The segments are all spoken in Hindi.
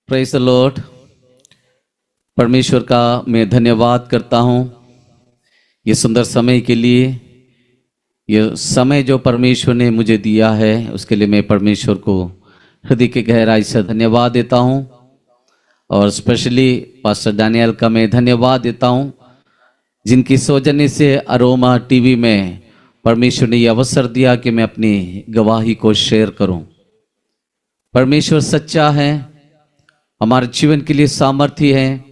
Praise the Lord. परमेश्वर का मैं धन्यवाद करता हूँ ये सुंदर समय के लिए। ये समय जो परमेश्वर ने मुझे दिया है उसके लिए मैं परमेश्वर को हृदय की गहराई से धन्यवाद देता हूँ। और स्पेशली पास्टर डैनियल का मैं धन्यवाद देता हूँ जिनकी सौजन्य से अरोमा टीवी में परमेश्वर ने यह अवसर दिया कि मैं अपनी गवाही को शेयर करूं। परमेश्वर सच्चा है, हमारे जीवन के लिए सामर्थ्य है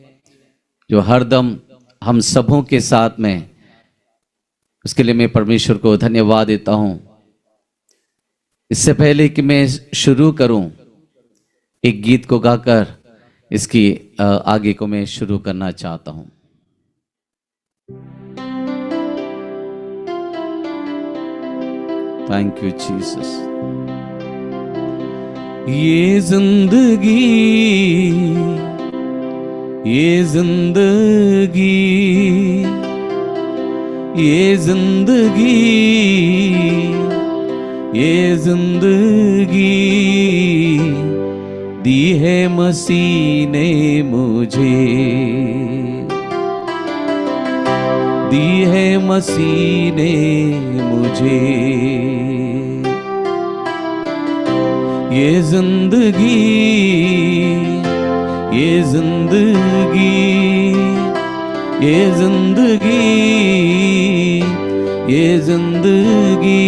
जो हरदम हम सबों के साथ में, उसके लिए मैं परमेश्वर को धन्यवाद देता हूं। इससे पहले कि मैं शुरू करूं, एक गीत को गाकर इसकी आगे को मैं शुरू करना चाहता हूं। Thank you Jesus. ये जिंदगी ये जिंदगी ये जिंदगी ये जिंदगी दी है मसीह ने मुझे, दी है मसीह ने मुझे। ये जिंदगी ये जिंदगी ये जिंदगी ये जिंदगी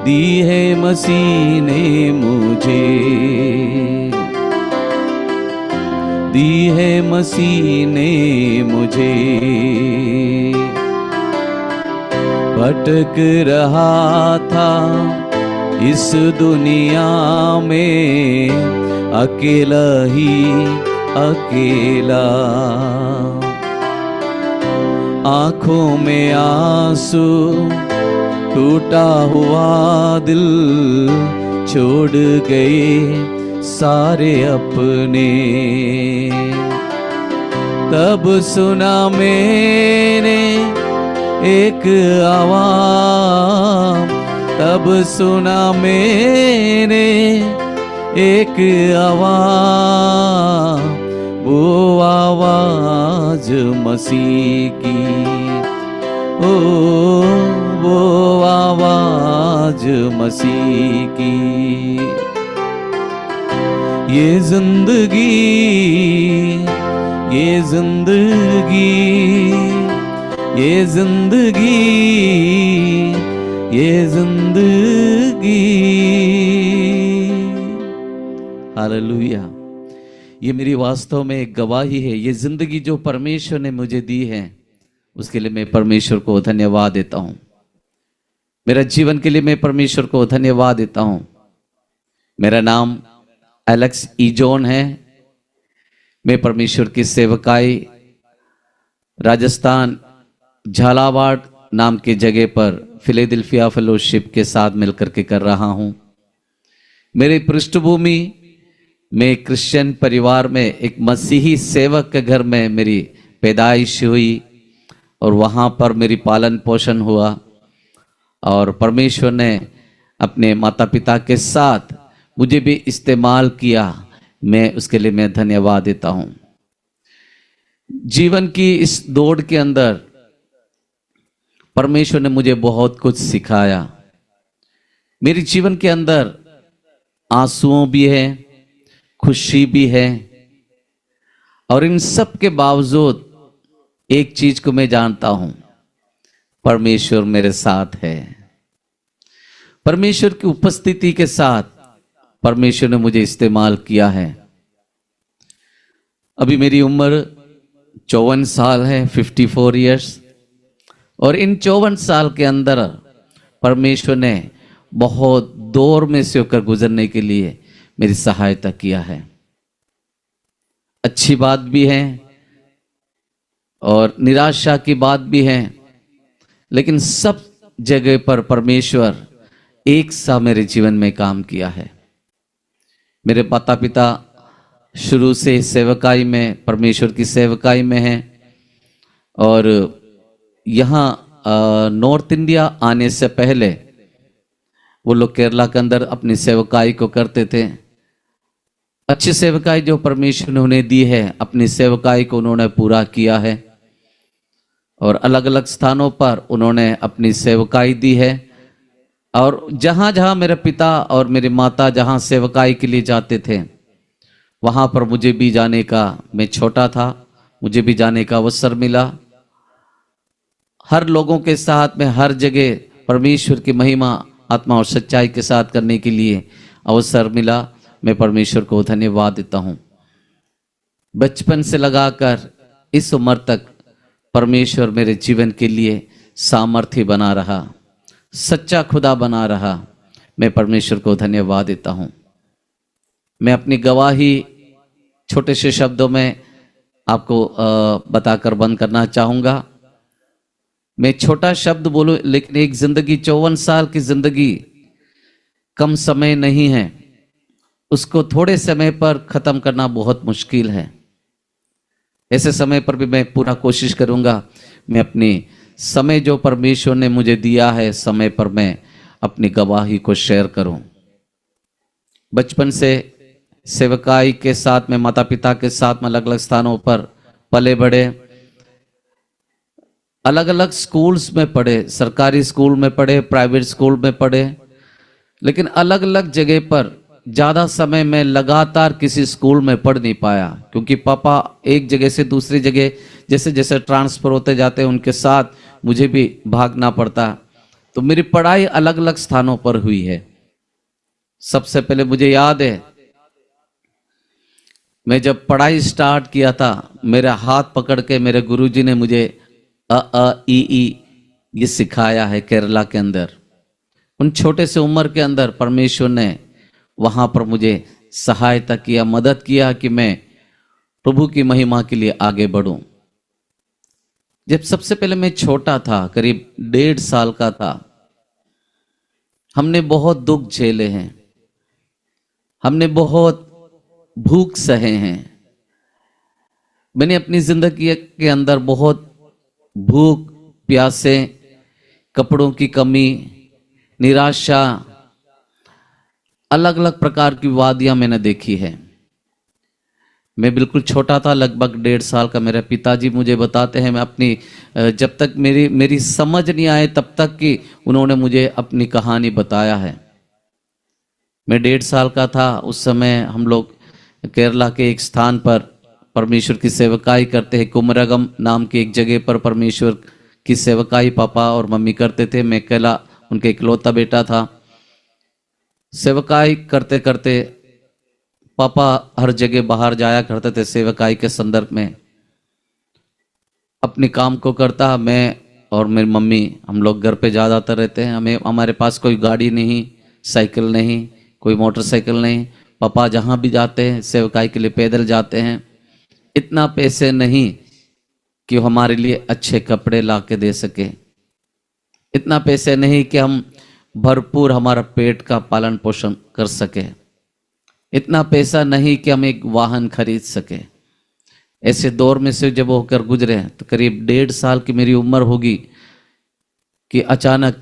दी है मसीह ने मुझे, दी है मसीह ने मुझे। भटक रहा था इस दुनिया में अकेला ही अकेला, आंखों में आंसू टूटा हुआ दिल छोड़ गए सारे अपने। तब सुना मैंने एक आवाज़, तब सुना मैंने एक आवाज़, वो आवाज़ मसीह की, ओ वो आवाज़ मसीह की। ये जिंदगी ये जिंदगी ये जिंदगी ये जिंदगी। हालेलुया। ये मेरी वास्तव में एक गवाही है। ये जिंदगी जो परमेश्वर ने मुझे दी है उसके लिए मैं परमेश्वर को धन्यवाद देता हूँ। मेरा जीवन के लिए मैं परमेश्वर को धन्यवाद देता हूँ। मेरा नाम एलेक्स ईजॉन है। मैं परमेश्वर की सेवकाई राजस्थान झालावाड़ नाम की जगह पर फिलाडेल्फिया फेलोशिप के साथ मिलकर के कर रहा हूँ। मेरी पृष्ठभूमि में क्रिश्चियन परिवार में एक मसीही सेवक के घर में मेरी पैदाइश हुई और वहाँ पर मेरी पालन पोषण हुआ और परमेश्वर ने अपने माता पिता के साथ मुझे भी इस्तेमाल किया। मैं उसके लिए मैं धन्यवाद देता हूँ। जीवन की इस दौड़ के अंदर परमेश्वर ने मुझे बहुत कुछ सिखाया। मेरे जीवन के अंदर आंसुओं भी है, खुशी भी है, और इन सब के बावजूद एक चीज को मैं जानता हूं, परमेश्वर मेरे साथ है। परमेश्वर की उपस्थिति के साथ परमेश्वर ने मुझे इस्तेमाल किया है। अभी मेरी उम्र 54 साल है, 54 इयर्स, और इन 54 साल के अंदर परमेश्वर ने बहुत दौर में से होकर गुजरने के लिए मेरी सहायता किया है। अच्छी बात भी है और निराशा की बात भी है, लेकिन सब जगह पर परमेश्वर एक सा मेरे जीवन में काम किया है। मेरे माता पिता शुरू से सेवकाई में, परमेश्वर की सेवकाई में हैं, और यहाँ नॉर्थ इंडिया आने से पहले वो लोग केरला के अंदर अपनी सेवकाई को करते थे। अच्छी सेवकाई जो परमेश्वर ने उन्हें दी है, अपनी सेवकाई को उन्होंने पूरा किया है और अलग अलग स्थानों पर उन्होंने अपनी सेवकाई दी है। और जहां जहां मेरे पिता और मेरी माता जहां सेवकाई के लिए जाते थे, वहां पर मुझे भी जाने का, मैं छोटा था, मुझे भी जाने का अवसर मिला। हर लोगों के साथ में हर जगह परमेश्वर की महिमा आत्मा और सच्चाई के साथ करने के लिए अवसर मिला। मैं परमेश्वर को धन्यवाद देता हूं। बचपन से लगाकर इस उम्र तक परमेश्वर मेरे जीवन के लिए सामर्थ्य बना रहा, सच्चा खुदा बना रहा। मैं परमेश्वर को धन्यवाद देता हूं। मैं अपनी गवाही छोटे से शब्दों में आपको बताकर बंद करना चाहूंगा। मैं छोटा शब्द बोलूं, लेकिन एक जिंदगी, 54 साल की जिंदगी कम समय नहीं है, उसको थोड़े समय पर खत्म करना बहुत मुश्किल है। ऐसे समय पर भी मैं पूरा कोशिश करूंगा, मैं अपनी समय जो परमेश्वर ने मुझे दिया है, समय पर मैं अपनी गवाही को शेयर करूं। बचपन से सेवकाई के साथ में, माता पिता के साथ में अलग अलग स्थानों पर पले बढ़े, अलग अलग स्कूल्स में पढ़े, सरकारी स्कूल में पढ़े, प्राइवेट स्कूल में पढ़े, लेकिन अलग अलग जगह पर ज़्यादा समय में लगातार किसी स्कूल में पढ़ नहीं पाया, क्योंकि पापा एक जगह से दूसरी जगह जैसे जैसे ट्रांसफ़र होते जाते उनके साथ मुझे भी भागना पड़ता। तो मेरी पढ़ाई अलग अलग स्थानों पर हुई है। सबसे पहले मुझे याद है, मैं जब पढ़ाई स्टार्ट किया था, मेरा हाथ पकड़ के मेरे गुरुजी ने मुझे ई ये सिखाया है केरला के अंदर। उन छोटे से उम्र के अंदर परमेश्वर ने वहां पर मुझे सहायता किया, मदद किया कि मैं प्रभु की महिमा के लिए आगे बढ़ूं। जब सबसे पहले मैं छोटा था, करीब 1.5 साल का था, हमने बहुत दुख झेले हैं, हमने बहुत भूख सहे हैं। मैंने अपनी जिंदगी के अंदर बहुत भूख, प्यासे, कपड़ों की कमी, निराशा, अलग अलग प्रकार की वादियां मैंने देखी है। मैं बिल्कुल छोटा था, लगभग 1.5 साल का। मेरे पिताजी मुझे बताते हैं, मैं अपनी जब तक मेरी समझ नहीं आए तब तक कि उन्होंने मुझे अपनी कहानी बताया है। मैं 1.5 साल का था, उस समय हम लोग केरला के एक स्थान पर परमेश्वर की सेवकाई करते हैं। कुमरगम नाम की एक जगह पर परमेश्वर की सेवकाई पापा और मम्मी करते थे। मैं अकेला उनके इकलौता बेटा था। सेवकाई करते करते पापा हर जगह बाहर जाया करते थे सेवकाई के संदर्भ में। अपने काम को करता, मैं और मेरी मम्मी, हम लोग घर पे ज़्यादातर रहते हैं। हमारे पास कोई गाड़ी नहीं, साइकिल नहीं, कोई मोटरसाइकिल नहीं। पापा जहाँ भी जाते हैं सेवकाई के लिए पैदल जाते हैं। इतना पैसे नहीं कि हमारे लिए अच्छे कपड़े ला के दे सके, इतना पैसे नहीं कि हम भरपूर हमारा पेट का पालन पोषण कर सके, इतना पैसा नहीं कि हम एक वाहन खरीद सके। ऐसे दौर में से जब होकर गुजरे, तो करीब 1.5 साल की मेरी उम्र होगी कि अचानक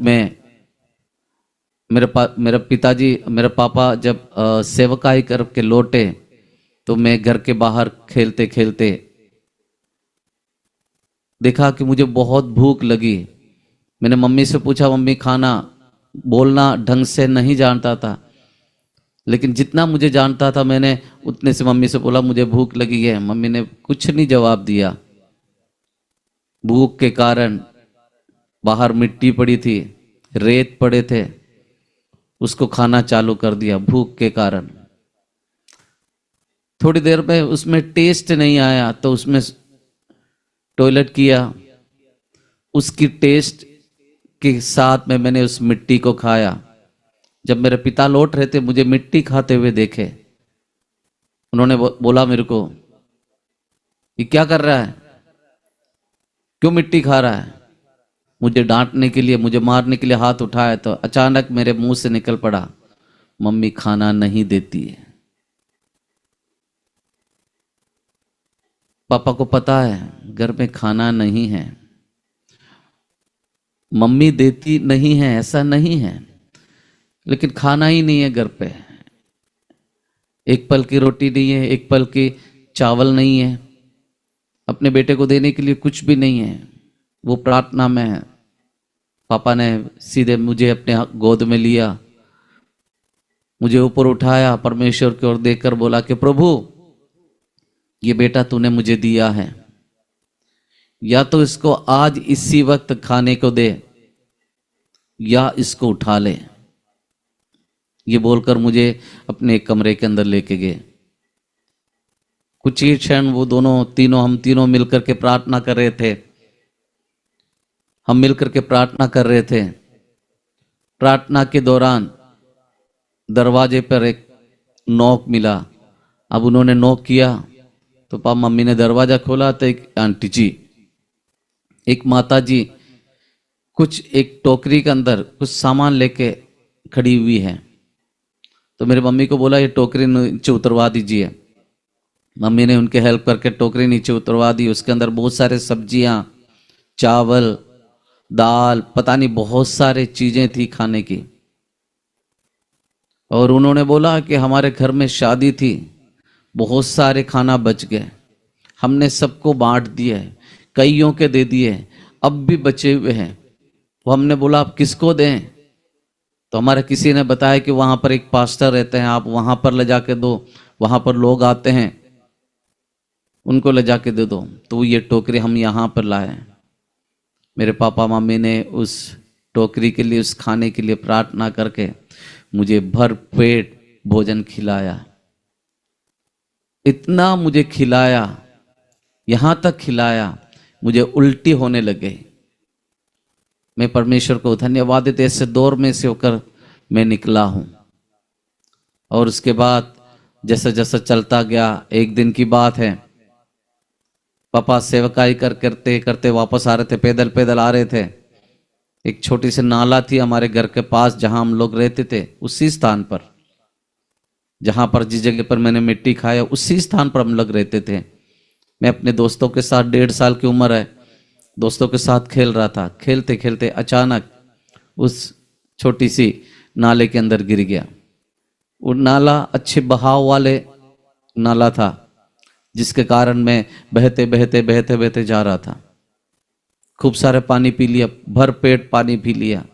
मेरे पिताजी, मेरे पापा जब सेवकाई करके लौटे, तो मैं घर के बाहर खेलते खेलते देखा कि मुझे बहुत भूख लगी। मैंने मम्मी से पूछा, मम्मी खाना, बोलना ढंग से नहीं जानता था, लेकिन जितना मुझे जानता था मैंने उतने से मम्मी से बोला मुझे भूख लगी है। मम्मी ने कुछ नहीं जवाब दिया। भूख के कारण बाहर मिट्टी पड़ी थी, रेत पड़े थे, उसको खाना चालू कर दिया भूख के कारण। थोड़ी देर में उसमें टेस्ट नहीं आया, तो उसमें टॉयलेट किया। उसकी टेस्ट के साथ में मैंने उस मिट्टी को खाया। जब मेरे पिता लौट रहे थे, मुझे मिट्टी खाते हुए देखे। उन्होंने बोला मेरे को, ये क्या कर रहा है, क्यों मिट्टी खा रहा है। मुझे डांटने के लिए, मुझे मारने के लिए हाथ उठाया, तो अचानक मेरे मुंह से निकल पड़ा, मम्मी खाना नहीं देती है। पापा को पता है घर में खाना नहीं है, मम्मी देती नहीं है ऐसा नहीं है, लेकिन खाना ही नहीं है घर पे। एक पल की रोटी नहीं है, एक पल की चावल नहीं है, अपने बेटे को देने के लिए कुछ भी नहीं है। वो प्रार्थना में है। पापा ने सीधे मुझे अपने गोद में लिया, मुझे ऊपर उठाया, परमेश्वर की ओर देखकर बोला कि प्रभु, ये बेटा तूने मुझे दिया है, या तो इसको आज इसी वक्त खाने को दे या इसको उठा ले। ये बोलकर मुझे अपने कमरे के अंदर लेके गए। कुछ ही क्षण वो हम तीनों मिलकर के प्रार्थना कर रहे थे। हम मिलकर के प्रार्थना कर रहे थे। प्रार्थना के दौरान दरवाजे पर एक नॉक मिला। अब उन्होंने नॉक किया तो पापा मम्मी ने दरवाजा खोला तो एक आंटी जी, एक माता जी कुछ एक टोकरी के अंदर कुछ सामान लेके खड़ी हुई है। तो मेरे मम्मी को बोला ये टोकरी नीचे उतरवा दीजिए। मम्मी ने उनके हेल्प करके टोकरी नीचे उतरवा दी। उसके अंदर बहुत सारे सब्जियां, चावल, दाल, पता नहीं बहुत सारे चीजें थी खाने की। और उन्होंने बोला कि हमारे घर में शादी थी, बहुत सारे खाना बच गए, हमने सबको बांट दिए, कईयों के दे दिए, अब भी बचे हुए हैं। वो हमने बोला आप किसको दें? तो हमारे किसी ने बताया कि वहां पर एक पास्टर रहते हैं, आप वहां पर ले जाके दो, वहां पर लोग आते हैं, उनको ले जाके दे दो। तो ये टोकरी हम यहाँ पर लाए। मेरे पापा मम्मी ने उस टोकरी के लिए, उस खाने के लिए प्रार्थना करके मुझे भर पेट भोजन खिलाया। इतना मुझे खिलाया, यहां तक खिलाया मुझे उल्टी होने लगे। मैं परमेश्वर को धन्यवाद देते ऐसे दौर में से होकर मैं निकला हूं। और उसके बाद जैसा जैसा चलता गया, एक दिन की बात है, पापा सेवकाई करते करते वापस आ रहे थे, पैदल पैदल आ रहे थे। एक छोटी सी नाला थी हमारे घर के पास जहां हम लोग रहते थे, उसी स्थान पर जहां पर जिस जगह पर मैंने मिट्टी खाया उसी स्थान पर हम लोग रहते थे। मैं अपने दोस्तों के साथ 1.5 साल की उम्र है, दोस्तों के साथ खेल रहा था। खेलते खेलते अचानक उस छोटी सी नाले के अंदर गिर गया। वो नाला अच्छे बहाव वाले नाला था, जिसके कारण मैं बहते बहते बहते बहते जा रहा था। खूब सारे पानी पी लिया, भर पेट पानी पी लिया।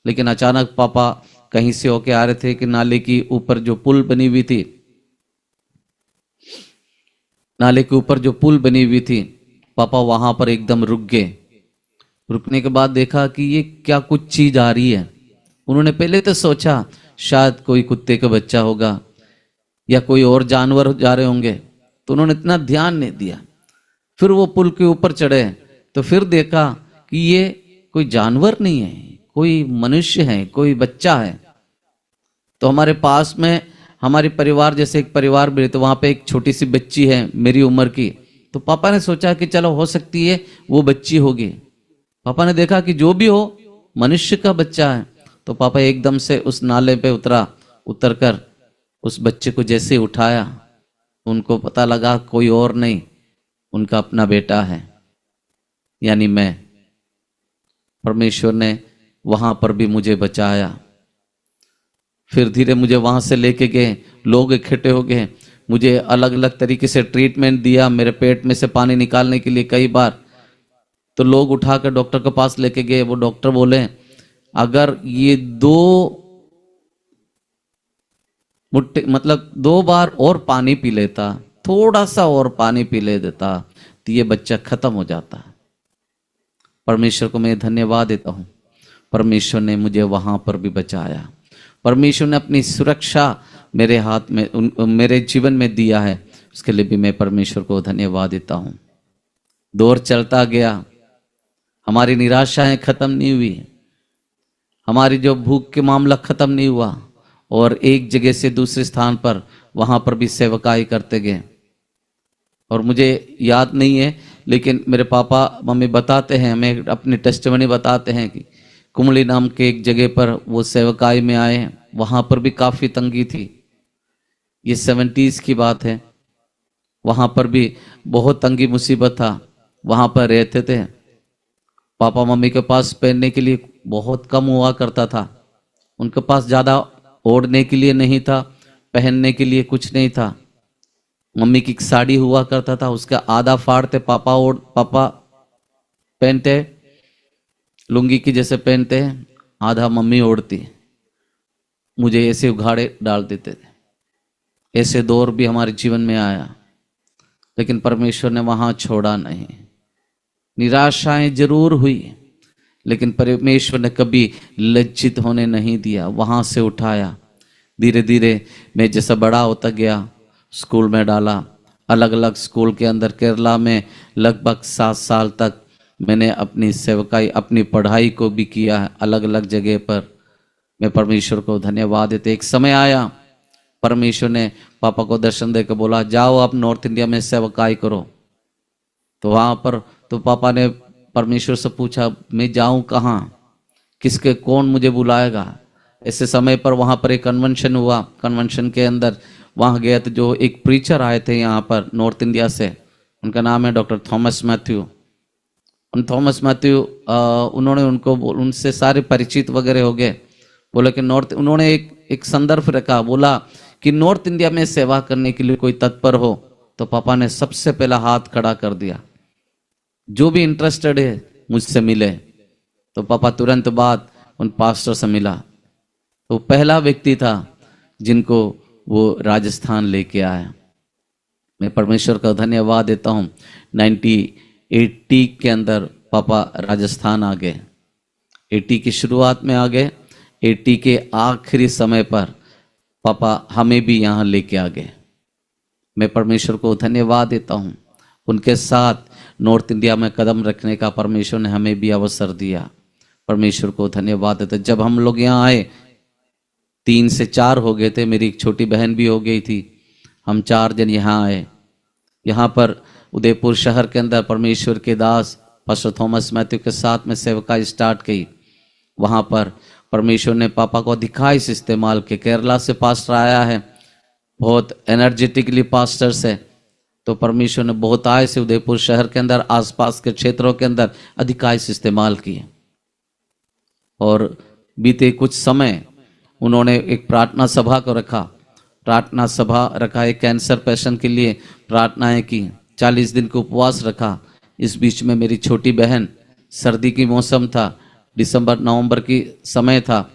लेकिन अचानक पापा कहीं से होके आ रहे थे कि नाले की ऊपर जो पुल बनी हुई थी, नाले के ऊपर जो पुल बनी हुई थी, पापा वहां पर एकदम रुक गए। रुकने के बाद देखा कि ये क्या कुछ चीज आ रही है। उन्होंने पहले तो सोचा शायद कोई कुत्ते का बच्चा होगा या कोई और जानवर जा रहे होंगे, तो उन्होंने इतना ध्यान नहीं दिया। फिर वो पुल के ऊपर चढ़े तो फिर देखा कि ये कोई जानवर नहीं है, कोई मनुष्य है, कोई बच्चा है। तो हमारे पास में हमारी परिवार जैसे एक परिवार भी, तो वहां पे एक छोटी सी बच्ची है मेरी उम्र की। तो पापा ने सोचा कि चलो हो सकती है वो बच्ची होगी। पापा ने देखा कि जो भी हो मनुष्य का बच्चा है। तो पापा एकदम से उस नाले पे उतरकर उस बच्चे को जैसे उठाया, उनको पता लगा कोई और नहीं, उनका अपना बेटा है, यानी मैं। परमेश्वर ने वहां पर भी मुझे बचाया। फिर धीरे मुझे वहां से लेके गए, लोग इकट्ठे हो गए, मुझे अलग अलग तरीके से ट्रीटमेंट दिया, मेरे पेट में से पानी निकालने के लिए कई बार। तो लोग उठाकर डॉक्टर के पास लेके गए। वो डॉक्टर बोले अगर ये 2 बार और पानी पी लेता, थोड़ा सा और पानी पी ले देता, तो ये बच्चा खत्म हो जाता। परमेश्वर को मैं धन्यवाद देता हूं, परमेश्वर ने मुझे वहां पर भी बचाया। परमेश्वर ने अपनी सुरक्षा मेरे हाथ में, मेरे जीवन में दिया है, उसके लिए भी मैं परमेश्वर को धन्यवाद देता हूं। दौर चलता गया, हमारी निराशाएं खत्म नहीं हुई, हमारी जो भूख के मामला खत्म नहीं हुआ, और एक जगह से दूसरे स्थान पर वहां पर भी सेवकाई करते गए। और मुझे याद नहीं है, लेकिन मेरे पापा मम्मी बताते हैं, हमें अपनी टेस्टिमनी बताते हैं कि कुमली नाम के एक जगह पर वो सेवकाई में आए, वहां पर भी काफी तंगी थी। ये 70s की बात है। वहां पर भी बहुत तंगी मुसीबत था, वहां पर रहते थे। पापा मम्मी के पास पहनने के लिए बहुत कम हुआ करता था, उनके पास ज्यादा ओढ़ने के लिए नहीं था, पहनने के लिए कुछ नहीं था। मम्मी की साड़ी हुआ करता था, उसका आधा फाड़ते पापा पहनते, लुंगी की जैसे पहनते हैं, आधा मम्मी ओढ़ती, मुझे ऐसे उघाड़े डाल देते थे। ऐसे दौर भी हमारे जीवन में आया, लेकिन परमेश्वर ने वहां छोड़ा नहीं। निराशाएं जरूर हुई, लेकिन परमेश्वर ने कभी लज्जित होने नहीं दिया, वहां से उठाया। धीरे धीरे मैं जैसा बड़ा होता गया, स्कूल में डाला, अलग अलग स्कूल के अंदर। केरला में लगभग 7 साल तक मैंने अपनी सेवकाई, अपनी पढ़ाई को भी किया है अलग अलग जगह पर। मैं परमेश्वर को धन्यवाद देते। एक समय आया, परमेश्वर ने पापा को दर्शन देकर बोला, जाओ आप नॉर्थ इंडिया में सेवकाई करो। तो वहां पर तो पापा ने परमेश्वर से पूछा, मैं जाऊं कहाँ, किसके, कौन मुझे बुलाएगा। ऐसे समय पर वहां पर एक कन्वेंशन हुआ। कन्वेंशन के अंदर वहां गया तो जो एक प्रीचर आए थे यहाँ पर नॉर्थ इंडिया से, उनका नाम है डॉक्टर थॉमस मैथ्यू। उन थॉमस मैथ्यू उन्होंने उनसे सारे परिचित वगैरह हो गए। बोला कि उन्होंने एक संदर्भ रखा, बोला कि नॉर्थ इंडिया में सेवा करने के लिए कोई तत्पर हो तो पापा ने सबसे पहला हाथ खड़ा कर दिया, जो भी इंटरेस्टेड है मुझसे मिले। तो पापा तुरंत बाद उन पास्टर से मिला, तो पहला व्यक्ति था जिनको वो राजस्थान लेके आया। मैं परमेश्वर का धन्यवाद देता हूँ। 1980 के अंदर पापा राजस्थान आ गए, 80 की शुरुआत में आ गए, 80 के आखिरी समय पर पापा हमें भी यहाँ लेके आ गए। मैं परमेश्वर को धन्यवाद देता हूँ। उनके साथ नॉर्थ इंडिया में कदम रखने का परमेश्वर ने हमें भी अवसर दिया। परमेश्वर को धन्यवाद देते। जब हम लोग यहाँ आए 3 से 4 हो गए थे, मेरी एक छोटी बहन भी हो गई थी, हम 4 जन यहाँ आए। यहाँ पर उदयपुर शहर के अंदर परमेश्वर के दास पास्टर थॉमस मैथ्यू के साथ में सेवकाई स्टार्ट की। वहाँ पर परमेश्वर ने पापा को अधिकाई से इस्तेमाल किया। केरला से पास्टर आया है, बहुत एनर्जेटिकली पास्टर से, तो परमेश्वर ने बहुत आय से उदयपुर शहर के अंदर आसपास के क्षेत्रों के अंदर अधिकाई से इस्तेमाल किए। और बीते कुछ समय उन्होंने एक प्रार्थना सभा को रखा, प्रार्थना सभा रखा, एक कैंसर पेशेंट के लिए प्रार्थनाएं की, 40 दिन को उपवास रखा। इस बीच में मेरी छोटी बहन, सर्दी की मौसम था, दिसंबर नवंबर की समय था,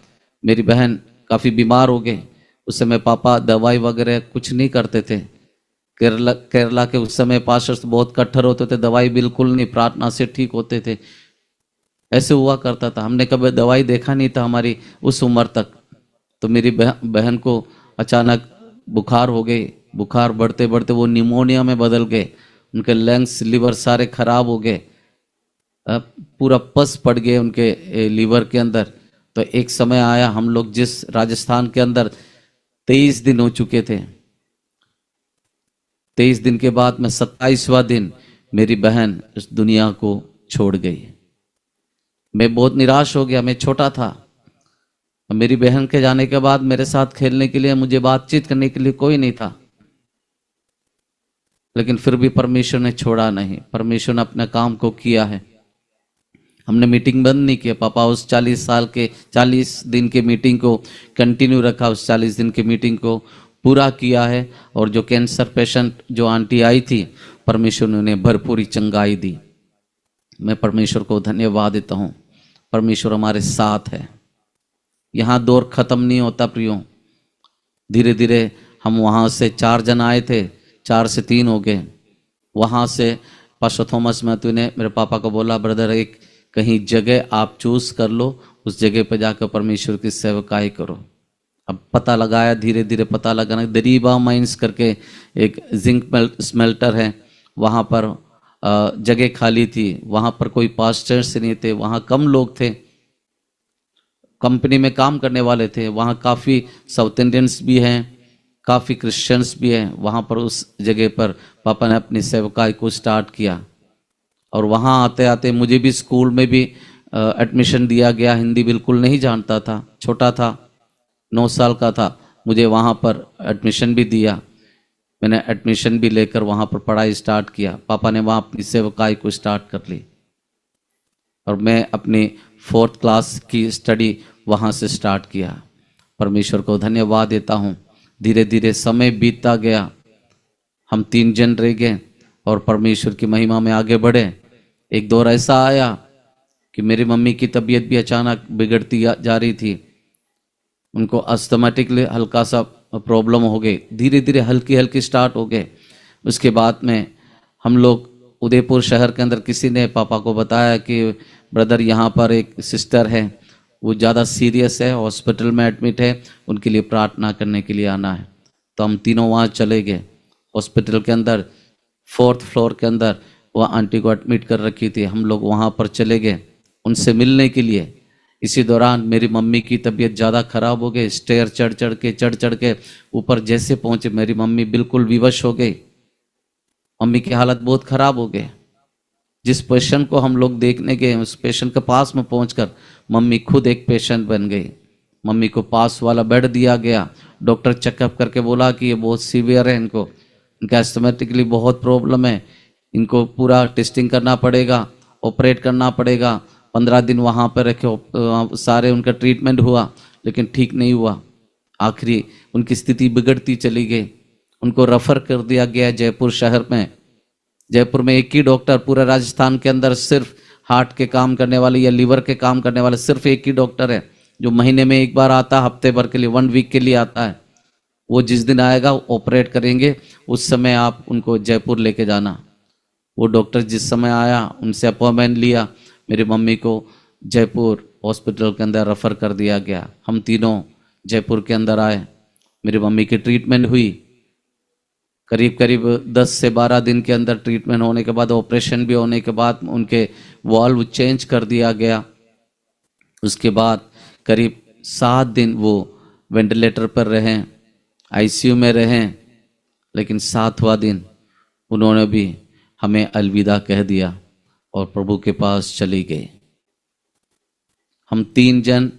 मेरी बहन काफ़ी बीमार हो गई। उस समय पापा दवाई वगैरह कुछ नहीं करते थे। केरला के उस समय पास्टर्स बहुत कट्टर होते थे, दवाई बिल्कुल नहीं, प्रार्थना से ठीक होते थे, ऐसे हुआ करता था। हमने कभी दवाई देखा नहीं था हमारी उस उम्र तक। तो मेरी बहन को अचानक बुखार हो गई, बुखार बढ़ते बढ़ते वो निमोनिया में बदल गए, उनके लंग्स लीवर सारे खराब हो गए, पूरा पस पड़ गए उनके लीवर के अंदर। तो एक समय आया, हम लोग जिस राजस्थान के अंदर 23 दिन हो चुके थे, 23 दिन के बाद में 27वां दिन मेरी बहन इस दुनिया को छोड़ गई। मैं बहुत निराश हो गया, मैं छोटा था। मेरी बहन के जाने के बाद मेरे साथ खेलने के लिए, मुझे बातचीत करने के लिए कोई नहीं था, लेकिन फिर भी परमेश्वर ने छोड़ा नहीं, परमेश्वर ने अपने काम को किया है। हमने मीटिंग बंद नहीं किया। पापा उस 40 दिन के मीटिंग को कंटिन्यू रखा, उस 40 दिन की मीटिंग को पूरा किया है। और जो कैंसर पेशेंट जो आंटी आई थी, परमेश्वर ने उन्हें भरपूरी चंगाई दी। मैं परमेश्वर को धन्यवाद देता हूँ। परमेश्वर हमारे साथ है। यहाँ दौर खत्म नहीं होता प्रियो। धीरे धीरे हम वहाँ से 4 जन आए थे, 4 से 3 हो गए। वहाँ से पास्टर थॉमस मैथ्यू ने मेरे पापा को बोला, ब्रदर एक कहीं जगह आप चूज कर लो, उस जगह पर जाकर परमेश्वर की सेवकाई करो। अब पता लगाया, धीरे धीरे पता लगाना, दरीबा माइंस करके एक जिंक स्मेल्टर है, वहाँ पर जगह खाली थी, वहाँ पर कोई पास्टर्स नहीं थे, वहाँ कम लोग थे, कंपनी में काम करने वाले थे। वहाँ काफ़ी साउथ इंडियंस भी हैं, काफ़ी क्रिश्चियंस भी हैं। वहाँ पर उस जगह पर पापा ने अपनी सेवकाई को स्टार्ट किया। और वहाँ आते आते मुझे भी स्कूल में भी एडमिशन दिया गया। हिंदी बिल्कुल नहीं जानता था, छोटा था, 9 साल का था, मुझे वहाँ पर एडमिशन भी दिया। मैंने एडमिशन भी लेकर वहाँ पर पढ़ाई स्टार्ट किया। पापा ने वहाँ अपनी सेवकाई को स्टार्ट कर ली और मैं अपनी 4th क्लास की स्टडी वहाँ से स्टार्ट किया। परमेश्वर को धन्यवाद देता हूँ। धीरे धीरे समय बीतता गया, हम 3 जन रह गए और परमेश्वर की महिमा में आगे बढ़े। एक दौर ऐसा आया कि मेरी मम्मी की तबीयत भी अचानक बिगड़ती जा रही थी। उनको अस्थमेटिकली हल्का सा प्रॉब्लम हो गई, धीरे धीरे हल्की हल्की स्टार्ट हो गए। उसके बाद में हम लोग उदयपुर शहर के अंदर, किसी ने पापा को बताया कि ब्रदर यहाँ पर एक सिस्टर है, वो ज़्यादा सीरियस है, हॉस्पिटल में एडमिट है, उनके लिए प्रार्थना करने के लिए आना है। तो हम तीनों वहाँ चले गए। हॉस्पिटल के अंदर 4th फ्लोर के अंदर वह आंटी को एडमिट कर रखी थी। हम लोग वहाँ पर चले गए उनसे मिलने के लिए। इसी दौरान मेरी मम्मी की तबीयत ज़्यादा खराब हो गई। स्टेयर चढ़ चढ़ के ऊपर जैसे पहुँचे, मेरी मम्मी बिल्कुल विवश हो गई। मम्मी की हालत बहुत खराब हो गई। जिस पेशेंट को हम लोग देखने गए, उस पेशेंट के पास में पहुंचकर मम्मी खुद एक पेशेंट बन गई। मम्मी को पास वाला बेड दिया गया। डॉक्टर चेकअप करके बोला कि ये बहुत सीवियर है, इनका एस्थमेटिकली बहुत प्रॉब्लम है, इनको पूरा टेस्टिंग करना पड़ेगा, ऑपरेट करना पड़ेगा। 15 दिन वहाँ पर रखे, सारे उनका ट्रीटमेंट हुआ लेकिन ठीक नहीं हुआ। आखिरी उनकी स्थिति बिगड़ती चली गई। उनको रेफर कर दिया गया जयपुर शहर में। जयपुर में एक ही डॉक्टर, पूरे राजस्थान के अंदर सिर्फ हार्ट के काम करने वाले या लीवर के काम करने वाले सिर्फ एक ही डॉक्टर है, जो महीने में एक बार आता, हफ्ते भर के लिए, 1 वीक के लिए आता है। वो जिस दिन आएगा ऑपरेट करेंगे, उस समय आप उनको जयपुर लेके जाना। वो डॉक्टर जिस समय आया, उनसे अपॉइंटमेंट लिया, मेरी मम्मी को जयपुर हॉस्पिटल के अंदर रेफर कर दिया गया। हम तीनों जयपुर के अंदर आए। मेरी मम्मी की ट्रीटमेंट हुई। करीब करीब 10 से 12 दिन के अंदर ट्रीटमेंट होने के बाद, ऑपरेशन भी होने के बाद, उनके वाल्व चेंज कर दिया गया। उसके बाद करीब 7 दिन वो वेंटिलेटर पर रहें, आईसीयू में रहें, लेकिन 7वां दिन उन्होंने भी हमें अलविदा कह दिया और प्रभु के पास चली गई। हम 3 जन,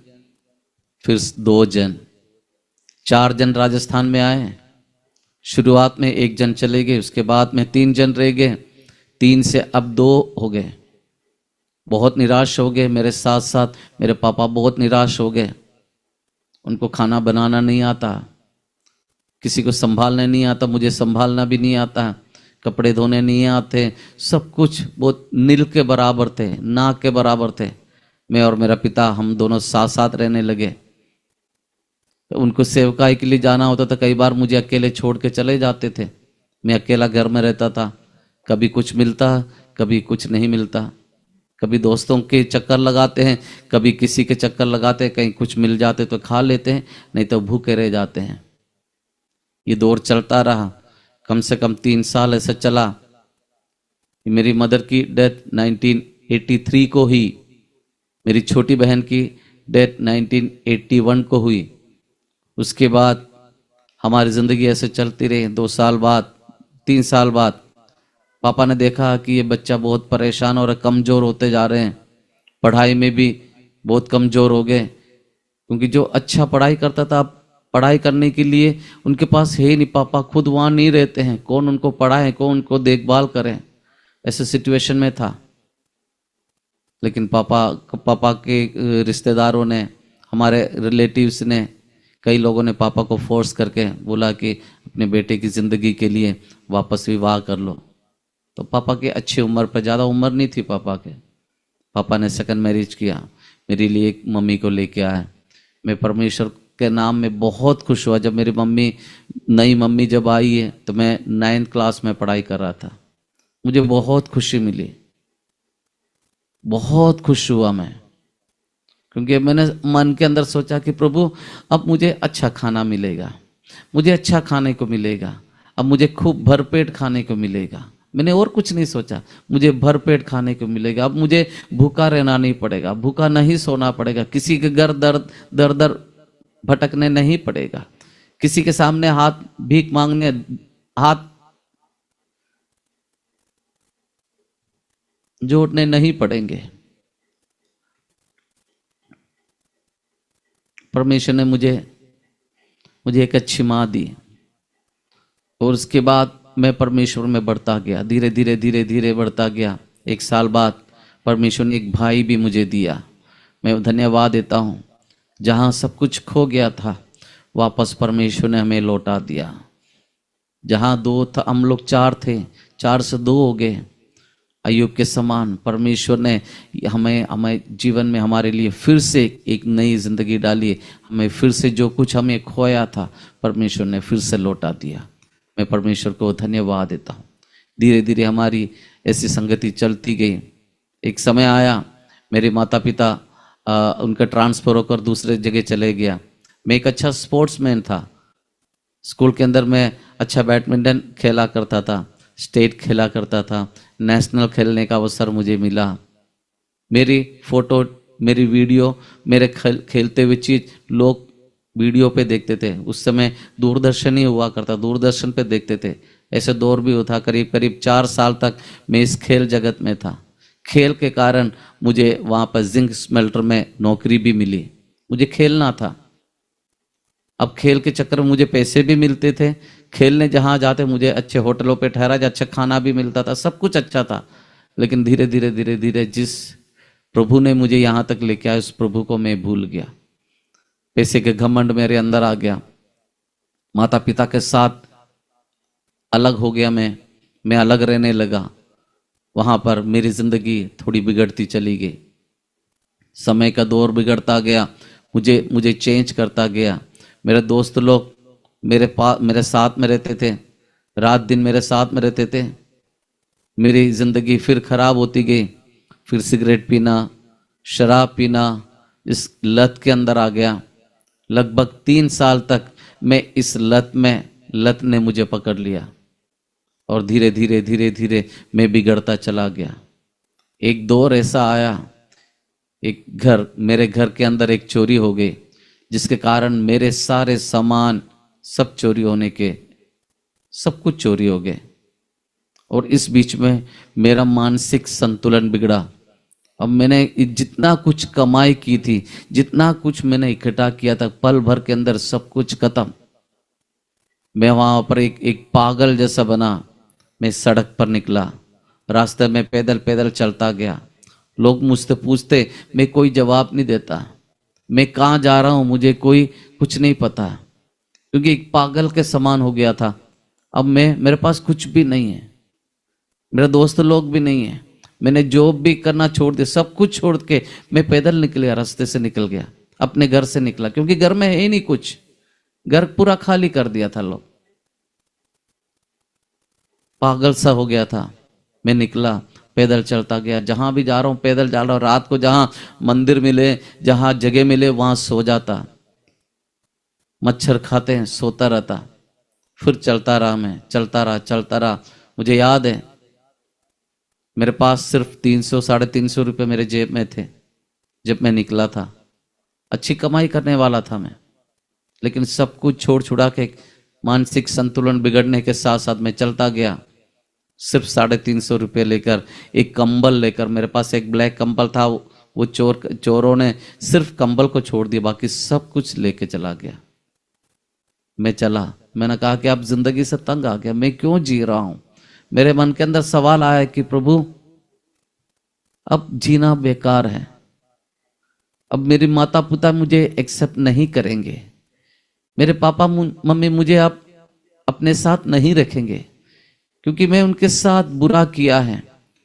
फिर 2 जन, 4 जन राजस्थान में आए। शुरुआत में 1 जन चले गए, उसके बाद में 3 जन रह गए। 3 से अब 2 हो गए। बहुत निराश हो गए। मेरे साथ साथ मेरे पापा बहुत निराश हो गए। उनको खाना बनाना नहीं आता, किसी को संभालने नहीं आता, मुझे संभालना भी नहीं आता, कपड़े धोने नहीं आते, सब कुछ बहुत नील के बराबर थे, ना के बराबर थे। मैं और मेरा पिता, हम दोनों साथ साथ रहने लगे। उनको सेवकाई के लिए जाना होता था, कई बार मुझे अकेले छोड़ के चले जाते थे। मैं अकेला घर में रहता था। कभी कुछ मिलता, कभी कुछ नहीं मिलता। कभी दोस्तों के चक्कर लगाते हैं, कभी किसी के चक्कर लगाते हैं, कहीं कुछ मिल जाते तो खा लेते हैं, नहीं तो भूखे रह जाते हैं। ये दौर चलता रहा, कम से कम 3 साल ऐसा चला। मेरी मदर की डेथ 1983 को हुई। मेरी छोटी बहन की डेथ 1981 को हुई। उसके बाद हमारी ज़िंदगी ऐसे चलती रही। 2 साल बाद, 3 साल बाद पापा ने देखा कि ये बच्चा बहुत परेशान और कमज़ोर होते जा रहे हैं। पढ़ाई में भी बहुत कमज़ोर हो गए, क्योंकि जो अच्छा पढ़ाई करता था, पढ़ाई करने के लिए उनके पास है ही नहीं। पापा खुद वहाँ नहीं रहते हैं, कौन उनको पढ़ाए, कौन उनको देखभाल करे, ऐसे सिचुएशन में था। लेकिन पापा के रिश्तेदारों ने, हमारे रिलेटिव्स ने, कई लोगों ने पापा को फोर्स करके बोला कि अपने बेटे की ज़िंदगी के लिए वापस विवाह कर लो। तो पापा की अच्छी उम्र पर, ज़्यादा उम्र नहीं थी पापा के, पापा ने सेकंड मैरिज किया, मेरे लिए एक मम्मी को लेके आए। मैं परमेश्वर के नाम में बहुत खुश हुआ। जब मेरी मम्मी, नई मम्मी जब आई है, तो मैं 9th क्लास में पढ़ाई कर रहा था। मुझे बहुत खुशी मिली, बहुत खुश हुआ मैं, क्योंकि मैंने मन के अंदर सोचा कि प्रभु अब मुझे अच्छा खाना मिलेगा, मुझे अच्छा खाने को मिलेगा, अब मुझे खूब भरपेट खाने को मिलेगा। मैंने और कुछ नहीं सोचा, मुझे भरपेट खाने को मिलेगा। अब मुझे भूखा रहना नहीं पड़ेगा, भूखा नहीं सोना पड़ेगा, किसी के घर दर दर भटकने नहीं पड़ेगा, किसी के सामने हाथ भीख मांगने, हाथ जोड़ने नहीं पड़ेंगे। परमेश्वर ने मुझे एक अच्छी माँ दी, और उसके बाद मैं परमेश्वर में बढ़ता गया, धीरे धीरे बढ़ता गया। 1 साल बाद परमेश्वर ने एक भाई भी मुझे दिया। मैं धन्यवाद देता हूँ। जहाँ सब कुछ खो गया था, वापस परमेश्वर ने हमें लौटा दिया। जहाँ 2 था, हम लोग 4 थे, 4 से 2 हो गए। अय्यूब के समान परमेश्वर ने हमें जीवन में हमारे लिए फिर से एक नई जिंदगी डाली। हमें फिर से जो कुछ हमें खोया था परमेश्वर ने फिर से लौटा दिया। मैं परमेश्वर को धन्यवाद देता हूँ। धीरे धीरे हमारी ऐसी संगति चलती गई। एक समय आया, मेरे माता पिता उनका ट्रांसफ़र होकर दूसरे जगह चले गया। मैं एक अच्छा स्पोर्ट्समैन था। स्कूल के अंदर मैं अच्छा बैडमिंटन खेला करता था, स्टेट खेला करता था, नेशनल खेलने का अवसर मुझे मिला। मेरी फ़ोटो, मेरी वीडियो, मेरे खेलते हुए चीज़ लोग वीडियो पे देखते थे। उस समय दूरदर्शन ही हुआ करता, दूरदर्शन पे देखते थे। ऐसे दौर भी होता। करीब करीब 4 साल तक मैं इस खेल जगत में था। खेल के कारण मुझे वहाँ पर जिंक स्मेल्टर में नौकरी भी मिली। मुझे खेलना था। अब खेल के चक्कर में मुझे पैसे भी मिलते थे। खेलने जहाँ जाते मुझे अच्छे होटलों पे ठहरा, अच्छा खाना भी मिलता था, सब कुछ अच्छा था। लेकिन धीरे धीरे जिस प्रभु ने मुझे यहाँ तक लेके आया, उस प्रभु को मैं भूल गया। पैसे के घमंड मेरे अंदर आ गया। माता पिता के साथ अलग हो गया। मैं अलग रहने लगा। वहाँ पर मेरी जिंदगी थोड़ी बिगड़ती चली गई। समय का दौर बिगड़ता गया, मुझे चेंज करता गया। मेरे दोस्त लोग मेरे साथ में रहते थे, रात दिन मेरे साथ में रहते थे। मेरी जिंदगी फिर खराब होती गई। फिर सिगरेट पीना, शराब पीना, इस लत के अंदर आ गया। लगभग 3 साल तक मैं इस लत ने मुझे पकड़ लिया और धीरे धीरे मैं बिगड़ता चला गया। एक दौर ऐसा आया, मेरे घर के अंदर एक चोरी हो गई, जिसके कारण मेरे सारे सामान सब चोरी होने के सब कुछ चोरी हो गए। और इस बीच में मेरा मानसिक संतुलन बिगड़ा। अब मैंने जितना कुछ कमाई की थी, जितना कुछ मैंने इकट्ठा किया था, पल भर के अंदर सब कुछ खत्म। मैं वहां पर एक पागल जैसा बना। मैं सड़क पर निकला, रास्ते में पैदल पैदल चलता गया। लोग मुझसे पूछते, मैं कोई जवाब नहीं देता। मैं कहाँ जा रहा हूँ मुझे कोई कुछ नहीं पता, क्योंकि एक पागल के समान हो गया था। अब मेरे पास कुछ भी नहीं है, मेरे दोस्त लोग भी नहीं है। मैंने जॉब भी करना छोड़ दिया, सब कुछ छोड़ के मैं पैदल निकल गया, रास्ते से निकल गया, अपने घर से निकला, क्योंकि घर में है ही नहीं कुछ। घर पूरा खाली कर दिया था लोग। पागल सा हो गया था। मैं निकला, पैदल चलता गया। जहां भी जा रहा हूं पैदल जा रहा हूं। रात को जहां मंदिर मिले, जहां जगह मिले, वहां सो जाता। मच्छर खाते हैं, सोता रहता। फिर चलता रहा, मैं चलता रहा। मुझे याद है, मेरे पास सिर्फ 300 350 रुपये मेरे जेब में थे जब मैं निकला था। अच्छी कमाई करने वाला था मैं, लेकिन सब कुछ छोड़ छुड़ा के मानसिक संतुलन बिगड़ने के साथ साथ मैं चलता गया। सिर्फ 350 रुपये लेकर, एक कंबल लेकर, मेरे पास एक ब्लैक कंबल था, वो चोरों ने सिर्फ कंबल को छोड़ दिया, बाकी सब कुछ लेके चला गया। मैं चला, मैंने कहा कि अब जिंदगी से तंग आ गया, मैं क्यों जी रहा हूं। मेरे मन के अंदर सवाल आया कि प्रभु अब जीना बेकार है। अब मेरे माता पिता मुझे एक्सेप्ट नहीं करेंगे, मेरे पापा मम्मी मुझे अब अपने साथ नहीं रखेंगे, क्योंकि मैं उनके साथ बुरा किया है,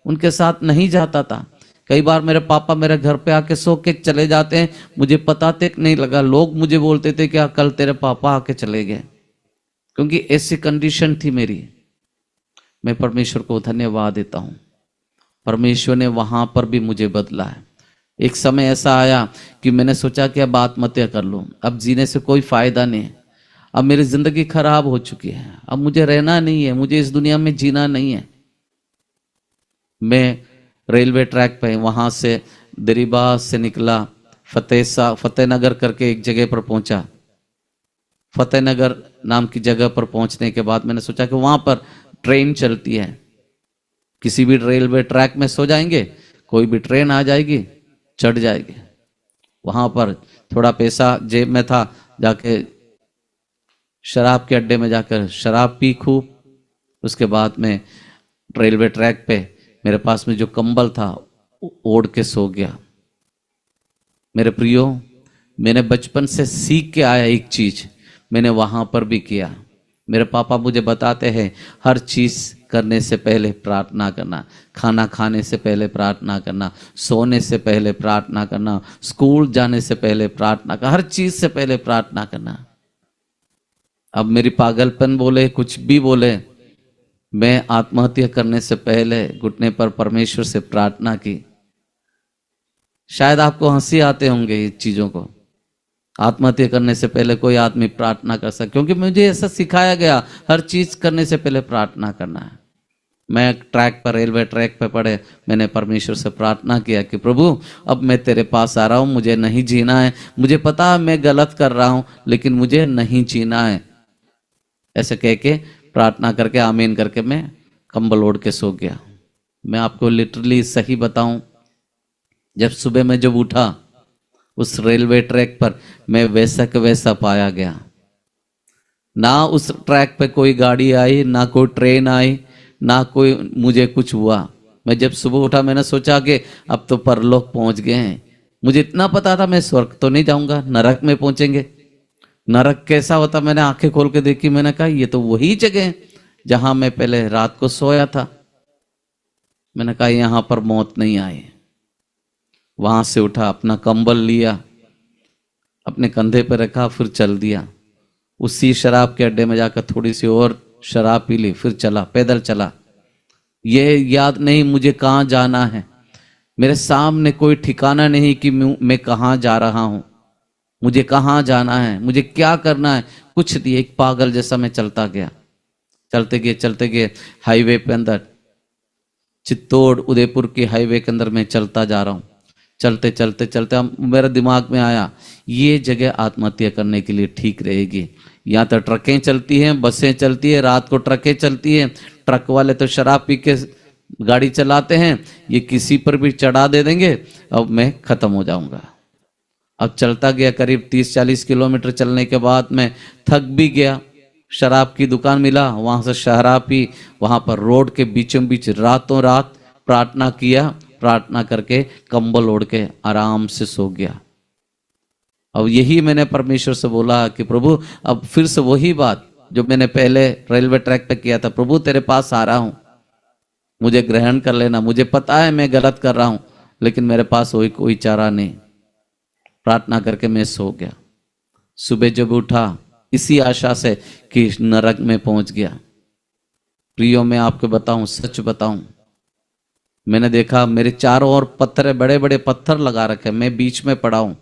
उनके साथ नहीं जाता था। कई बार मेरे पापा मेरे घर पे आके सो के चले जाते हैं, मुझे पता तक नहीं लगा। लोग मुझे बोलते थे क्या कल तेरे पापा आके चले गए, क्योंकि ऐसी कंडीशन थी मेरी। मैं परमेश्वर को धन्यवाद देता हूँ, परमेश्वर ने वहां पर भी मुझे बदला है। एक समय ऐसा आया कि मैंने सोचा कि अब आत्महत्या कर लूं, अब जीने से कोई फायदा नहीं है, अब मेरी जिंदगी खराब हो चुकी है, अब मुझे रहना नहीं है, मुझे इस दुनिया में जीना नहीं है। मैं रेलवे ट्रैक पे, वहां से दरीबा से निकला, फतेहनगर करके एक जगह पर पहुंचा। फतेहनगर नाम की जगह पर पहुंचने के बाद मैंने सोचा कि वहां पर ट्रेन चलती है, किसी भी रेलवे ट्रैक में सो जाएंगे, कोई भी ट्रेन आ जाएगी, चढ़ जाएगी। वहां पर थोड़ा पैसा जेब में था, जाके शराब के अड्डे में जाकर शराब पी खूब। उसके बाद में रेलवे ट्रैक पे मेरे पास में जो कंबल था ओढ़ के सो गया। मेरे प्रियो, मैंने बचपन से सीख के आया एक चीज, मैंने वहाँ पर भी किया। मेरे पापा मुझे बताते हैं हर चीज़ करने से पहले प्रार्थना करना, खाना खाने से पहले प्रार्थना करना, सोने से पहले प्रार्थना करना, स्कूल जाने से पहले प्रार्थना करना, हर चीज़ से पहले प्रार्थना करना। अब मेरी पागलपन बोले कुछ भी बोले, मैं आत्महत्या करने से पहले घुटने पर परमेश्वर से प्रार्थना की। शायद आपको हंसी आते होंगे इस चीज़ों को, आत्महत्या करने से पहले कोई आदमी प्रार्थना कर सकता, क्योंकि मुझे ऐसा सिखाया गया हर चीज करने से पहले प्रार्थना करना है। मैं ट्रैक पर, रेलवे ट्रैक पर पड़े, मैंने परमेश्वर से प्रार्थना किया कि प्रभु अब मैं तेरे पास आ रहा हूँ, मुझे नहीं जीना है, मुझे पता है मैं गलत कर रहा हूँ लेकिन मुझे नहीं जीना है। ऐसे कह के प्रार्थना करके आमीन करके मैं कंबल ओढ़ के सो गया। मैं आपको लिटरली सही बताऊं, जब सुबह में जब उठा उस रेलवे ट्रैक पर, मैं वैसा के वैसा पाया गया। ना उस ट्रैक पे कोई गाड़ी आई, ना कोई ट्रेन आई, ना कोई मुझे कुछ हुआ। मैं जब सुबह उठा मैंने सोचा कि अब तो परलोक पहुंच गए हैं। मुझे इतना पता था मैं स्वर्ग तो नहीं जाऊंगा, नरक में पहुंचेंगे। नरक कैसा होता मैंने आंखें खोल के देखी, मैंने कहा ये तो वही जगह है जहां मैं पहले रात को सोया था। मैंने कहा यहां पर मौत नहीं आई। वहां से उठा, अपना कंबल लिया, अपने कंधे पर रखा, फिर चल दिया। उसी शराब के अड्डे में जाकर थोड़ी सी और शराब पी ली, फिर चला, पैदल चला। ये याद नहीं मुझे कहाँ जाना है, मेरे सामने कोई ठिकाना नहीं कि मैं कहाँ जा रहा हूँ, मुझे कहाँ जाना है, मुझे क्या करना है, कुछ नहीं। एक पागल जैसा मैं चलता गया, चलते गए हाईवे पे अंदर, चित्तौड़ उदयपुर के हाईवे के अंदर मैं चलता जा रहा हूँ। चलते चलते मेरे दिमाग में आया ये जगह आत्महत्या करने के लिए ठीक रहेगी। यहाँ तो ट्रकें चलती हैं, बसें चलती है, रात को ट्रकें चलती हैं, ट्रक वाले तो शराब पी के गाड़ी चलाते हैं, ये किसी पर भी चढ़ा दे देंगे, अब मैं खत्म हो जाऊंगा। अब चलता गया, करीब 30-40 किलोमीटर चलने के बाद मैं थक भी गया। शराब की दुकान मिला, वहां से शराब पी, वहां पर रोड के बीचों बीच रातों रात प्रार्थना किया, प्रार्थना करके कंबल ओढ़ के आराम से सो गया। अब यही मैंने परमेश्वर से बोला कि प्रभु अब फिर से वही बात जो मैंने पहले रेलवे ट्रैक पे किया था, प्रभु तेरे पास आ रहा हूं, मुझे ग्रहण कर लेना, मुझे पता है मैं गलत कर रहा हूं लेकिन मेरे पास कोई चारा नहीं। प्रार्थना करके मैं सो गया। सुबह जब उठा इसी आशा से कि नरक में पहुंच गया। प्रियो मैं आपको बताऊं, सच बताऊं, मैंने देखा मेरे चारों ओर पत्थर, बड़े बड़े पत्थर लगा रखे, मैं बीच में पड़ा हूं।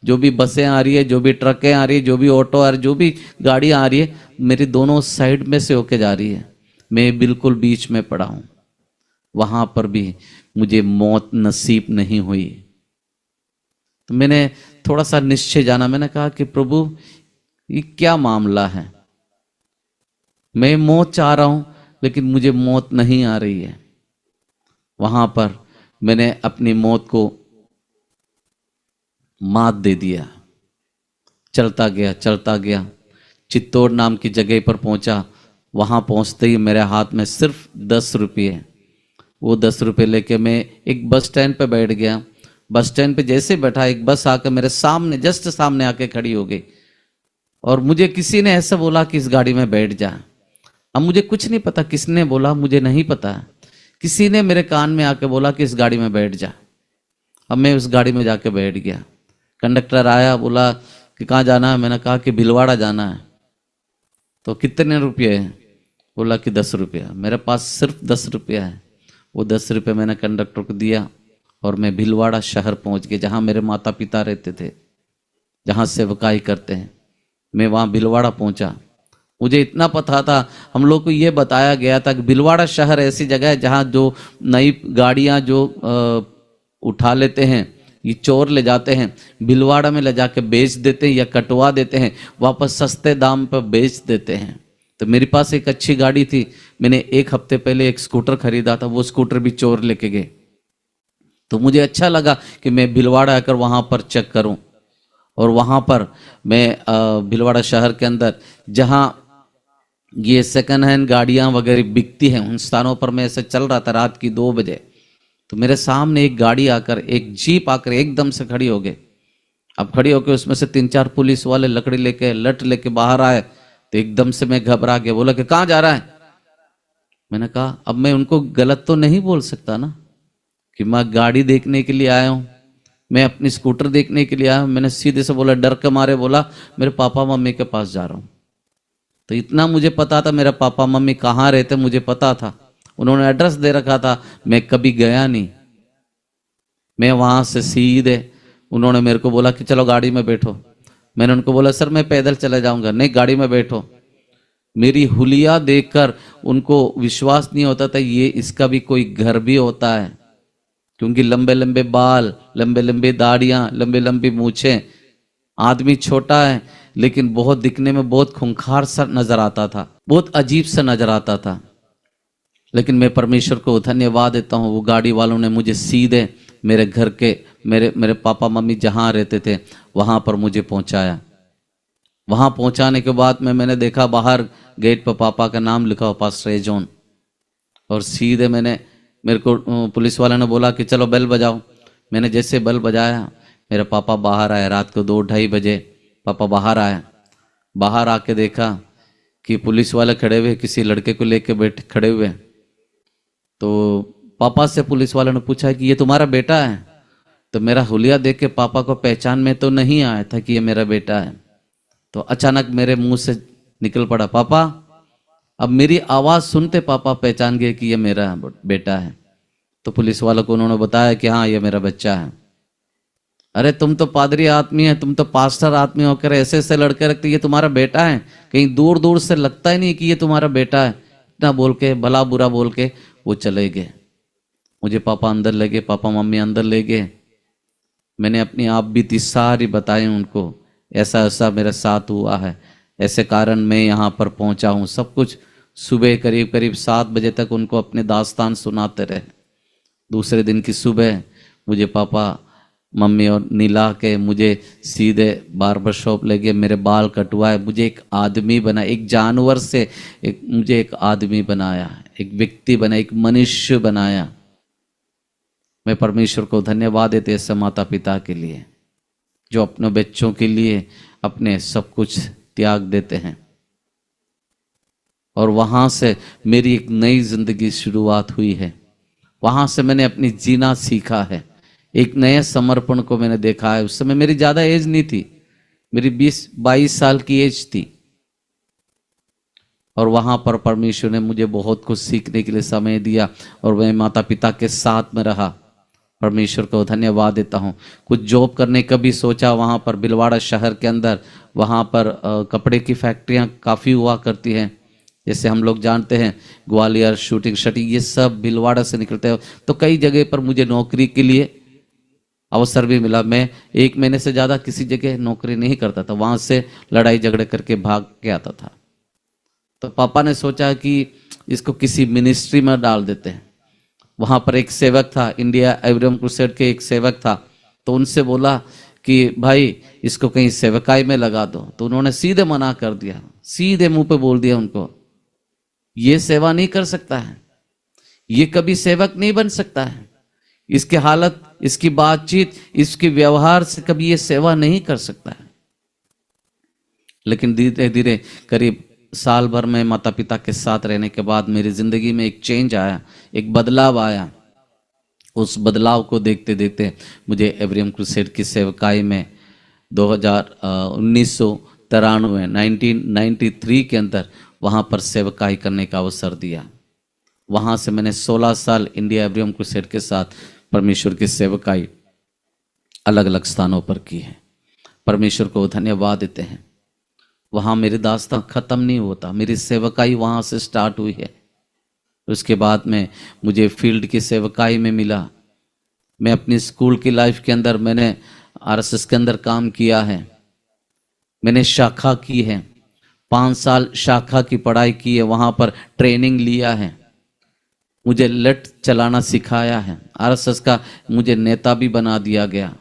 जो भी बसें आ रही है, जो भी ट्रकें आ रही है, जो भी ऑटो आ रही है, जो भी गाड़ी आ रही है, मेरी दोनों साइड में से होके जा रही है, मैं बिल्कुल बीच में पड़ा हूं। वहां पर भी मुझे मौत नसीब नहीं हुई। तो मैंने थोड़ा सा निश्चय जाना, मैंने कहा कि प्रभु ये क्या मामला है, मैं मौत चाह रहा हूं लेकिन मुझे मौत नहीं आ रही है। वहां पर मैंने अपनी मौत को मात दे दिया। चलता गया, चित्तौड़ नाम की जगह पर पहुंचा। वहां पहुंचते ही मेरे हाथ में सिर्फ 10 रुपये, वो 10 रुपये लेके मैं एक बस स्टैंड पे बैठ गया। बस स्टैंड पे जैसे बैठा, एक बस आकर मेरे सामने, जस्ट सामने आके खड़ी हो गई और मुझे किसी ने ऐसा बोला कि इस गाड़ी में बैठ जा। अब मुझे कुछ नहीं पता किसने बोला, मुझे नहीं पता, किसी ने मेरे कान में आके बोला कि इस गाड़ी में बैठ जा। अब मैं उस गाड़ी में जाके बैठ गया। कंडक्टर आया, बोला कि कहाँ जाना है, मैंने कहा कि भिलवाड़ा जाना है। तो कितने रुपये हैं, बोला कि 10 रुपया। मेरे पास सिर्फ 10 रुपया है। वो 10 रुपये मैंने कंडक्टर को दिया और मैं भिलवाड़ा शहर पहुंच गया, जहाँ मेरे माता पिता रहते थे, जहाँ सेवकाई करते हैं। मैं वहाँ भिलवाड़ा पहुंचा। मुझे इतना पता था, हम लोग को ये बताया गया था कि भिलवाड़ा शहर ऐसी जगह है जहाँ जो नई गाड़ियाँ जो उठा लेते हैं, ये चोर ले जाते हैं, भिलवाड़ा में ले जाके बेच देते हैं या कटवा देते हैं, वापस सस्ते दाम पर बेच देते हैं। तो मेरे पास एक अच्छी गाड़ी थी, मैंने 1 हफ्ते पहले एक स्कूटर खरीदा था, वो स्कूटर भी चोर लेके गए। तो मुझे अच्छा लगा कि मैं भिलवाड़ा आकर वहाँ पर चेक करूँ। और वहाँ पर मैं भिलवाड़ा शहर के अंदर जहाँ ये सेकंड हैंड गाड़ियाँ वगैरह बिकती हैं, उन स्थानों पर मैं ऐसे चल रहा था रात की 2 बजे। तो मेरे सामने एक गाड़ी आकर, एक जीप आकर एकदम से खड़ी हो गई अब खड़ी होकर उसमें से 3-4 पुलिस वाले लकड़ी लेके लट लेके बाहर आए, तो एकदम से मैं घबरा गया, बोला कि कहाँ जा रहा है। मैंने कहा अब मैं उनको गलत तो नहीं बोल सकता ना, कि मैं गाड़ी देखने के लिए आया हूँ, मैं अपनी स्कूटर देखने के लिए आया हूँ। मैंने सीधे से बोला, डर के मारे बोला, मेरे पापा मम्मी के पास जा रहा हूँ। तो इतना मुझे पता था मेरा पापा मम्मी कहाँ रहते, मुझे पता था, उन्होंने एड्रेस दे रखा था, मैं कभी गया नहीं। मैं वहां से सीधे, उन्होंने मेरे को बोला कि चलो गाड़ी में बैठो। मैंने उनको बोला सर मैं पैदल चला जाऊंगा। नहीं, गाड़ी में बैठो। मेरी हुलिया देखकर उनको विश्वास नहीं होता था ये इसका भी कोई घर भी होता है, क्योंकि लंबे लंबे बाल, लंबे लंबे दाढ़ियां, लंबे लंबी मूछें, आदमी छोटा है लेकिन बहुत दिखने में बहुत खूंखार सा नजर आता था, बहुत अजीब सा नजर आता था। लेकिन मैं परमेश्वर को धन्यवाद देता हूँ, वो गाड़ी वालों ने मुझे सीधे मेरे घर के, मेरे पापा मम्मी जहाँ रहते थे वहाँ पर मुझे पहुँचाया। वहाँ पहुँचाने के बाद में मैंने देखा बाहर गेट पर पापा का नाम लिखा हुआ, पास्टर एजॉन। और सीधे मेरे को पुलिस वाले ने बोला कि चलो बेल बजाओ। मैंने जैसे बेल बजाया, मेरे पापा बाहर आए। रात को 2-2:30 बजे पापा बाहर आए। बाहर आके देखा कि पुलिस वाले खड़े हुए, किसी लड़के को लेके बैठे खड़े हुए। तो पापा से पुलिस वाले ने पूछा कि ये तुम्हारा बेटा है। तो मेरा हुलिया देख के पापा को पहचान में तो नहीं आया था कि ये मेरा बेटा है। तो अचानक मेरे मुंह से निकल पड़ा, पापा। अब मेरी आवाज सुनते पापा पहचान गए कि ये मेरा बेटा है। तो पुलिस वालों को उन्होंने बताया कि हाँ ये मेरा बच्चा है। अरे तुम तो पादरी आदमी है, तुम तो पास्टर आदमी होकर ऐसे ऐसे लड़के रखते, ये तुम्हारा बेटा है, कहीं दूर दूर से लगता ही नहीं कि ये तुम्हारा बेटा है। इतना बोल के, भला बुरा बोल के वो चले गए। मुझे पापा अंदर ले गए, पापा मम्मी अंदर ले गए। मैंने अपनी आप बीती सारी बताई उनको, ऐसा ऐसा मेरे साथ हुआ है, ऐसे कारण मैं यहाँ पर पहुँचा हूँ, सब कुछ। सुबह करीब करीब 7 बजे तक उनको अपने दास्तान सुनाते रहे। दूसरे दिन की सुबह मुझे पापा मम्मी और नीला के मुझे सीधे बार्बर शॉप ले गए, मेरे बाल कटवाए, मुझे एक आदमी बना, एक जानवर से मुझे एक आदमी बनाया, एक व्यक्ति बना, एक मनुष्य बनाया। मैं परमेश्वर को धन्यवाद देते ऐसे माता पिता के लिए जो अपने बच्चों के लिए अपने सब कुछ त्याग देते हैं। और वहां से मेरी एक नई जिंदगी शुरुआत हुई है। वहां से मैंने अपनी जीना सीखा है, एक नए समर्पण को मैंने देखा है। उस समय मेरी ज्यादा एज नहीं थी, मेरी 20-22 साल की एज थी। और वहां पर परमेश्वर ने मुझे बहुत कुछ सीखने के लिए समय दिया और मैं माता पिता के साथ में रहा। परमेश्वर को धन्यवाद देता हूँ। कुछ जॉब करने का भी सोचा वहाँ पर भिलवाड़ा शहर के अंदर। वहाँ पर कपड़े की फैक्ट्रियाँ काफ़ी हुआ करती हैं, जैसे हम लोग जानते हैं ग्वालियर, शूटिंग ये सब भिलवाड़ा से निकलते हैं। तो कई जगह पर मुझे नौकरी के लिए अवसर भी मिला। मैं 1 महीने से ज़्यादा किसी जगह नौकरी नहीं करता था, वहाँ से लड़ाई झगड़े करके भाग के आता था। तो पापा ने सोचा कि इसको किसी मिनिस्ट्री में डाल देते हैं। वहाँ पर एक सेवक था, इंडिया एवरेम क्रूसेड के एक सेवक था। तो उनसे बोला कि भाई इसको कहीं सेवकाई में लगा दो। तो उन्होंने सीधे मना कर दिया, सीधे मुंह पे बोल दिया उनको, ये सेवा नहीं कर सकता है, ये कभी सेवक नहीं बन सकता है, इसके हालत, इसकी बातचीत, इसके व्यवहार से कभी ये सेवा नहीं कर सकता है। लेकिन धीरे धीरे करीब साल भर में माता पिता के साथ रहने के बाद मेरी जिंदगी में एक चेंज आया, एक बदलाव आया। उस बदलाव को देखते देखते मुझे एवरेम क्रूसेड की सेवकाई में 1993 के अंदर वहाँ पर सेवकाई करने का अवसर दिया। वहाँ से मैंने 16 साल इंडिया एवरेम क्रूसेड के साथ परमेश्वर की सेवकाई अलग अलग स्थानों पर की है। परमेश्वर को धन्यवाद देते हैं। वहाँ मेरी दास्तान ख़त्म नहीं होता, मेरी सेवकाई वहाँ से स्टार्ट हुई है। उसके बाद में मुझे फील्ड की सेवकाई में मिला। मैं अपनी स्कूल की लाइफ के अंदर मैंने आरएसएस के अंदर काम किया है, मैंने शाखा की है, 5 साल शाखा की पढ़ाई की है, वहाँ पर ट्रेनिंग लिया है, मुझे लठ चलाना सिखाया है। आरएसएस का मुझे नेता भी बना दिया गया,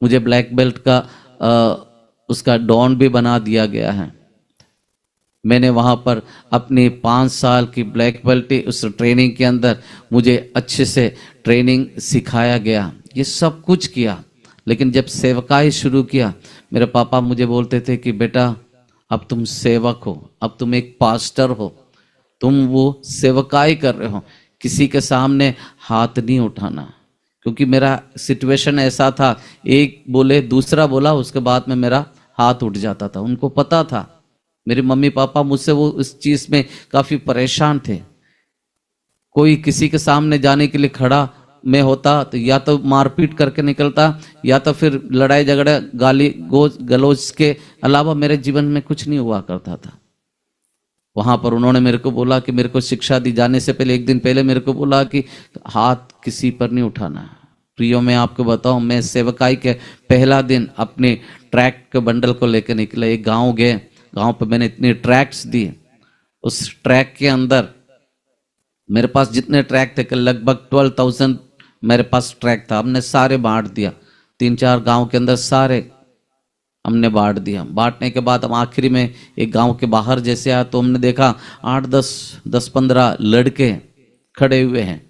मुझे ब्लैक बेल्ट का उसका डॉन भी बना दिया गया है। मैंने वहाँ पर अपनी 5 साल की ब्लैक बेल्ट उस ट्रेनिंग के अंदर मुझे अच्छे से ट्रेनिंग सिखाया गया, ये सब कुछ किया। लेकिन जब सेवकाई शुरू किया, मेरे पापा मुझे बोलते थे कि बेटा अब तुम सेवक हो, अब तुम एक पास्टर हो, तुम वो सेवकाई कर रहे हो, किसी के सामने हाथ नहीं उठाना। क्योंकि मेरा सिचुएशन ऐसा था, एक बोले दूसरा बोला, उसके बाद में मेरा हाथ उठ जाता था। उनको पता था, मेरे मम्मी पापा मुझसे वो इस चीज में काफी परेशान थे। कोई किसी के सामने जाने के लिए खड़ा में होता तो या तो मारपीट करके निकलता, या तो फिर लड़ाई झगड़ा गाली गलौज के अलावा मेरे जीवन में कुछ नहीं हुआ करता था। वहां पर उन्होंने मेरे को बोला कि मेरे को शिक्षा दी जाने से पहले, एक दिन पहले मेरे को बोला कि हाथ किसी पर नहीं उठाना। प्रियो, मैं आपको बताऊं, मैं सेवकाई के पहला दिन अपने ट्रैक के बंडल को लेकर निकला, एक गांव गए, गांव पे मैंने इतनी ट्रैक्स दी। उस ट्रैक के अंदर मेरे पास जितने ट्रैक थे, लगभग 12,000 मेरे पास ट्रैक था। हमने सारे बांट दिया, 3-4 गांव के अंदर सारे हमने बांट दिया। बांटने के बाद हम आखिरी में एक गांव के बाहर जैसे आया तो हमने देखा 8-10-15 लड़के खड़े हुए हैं।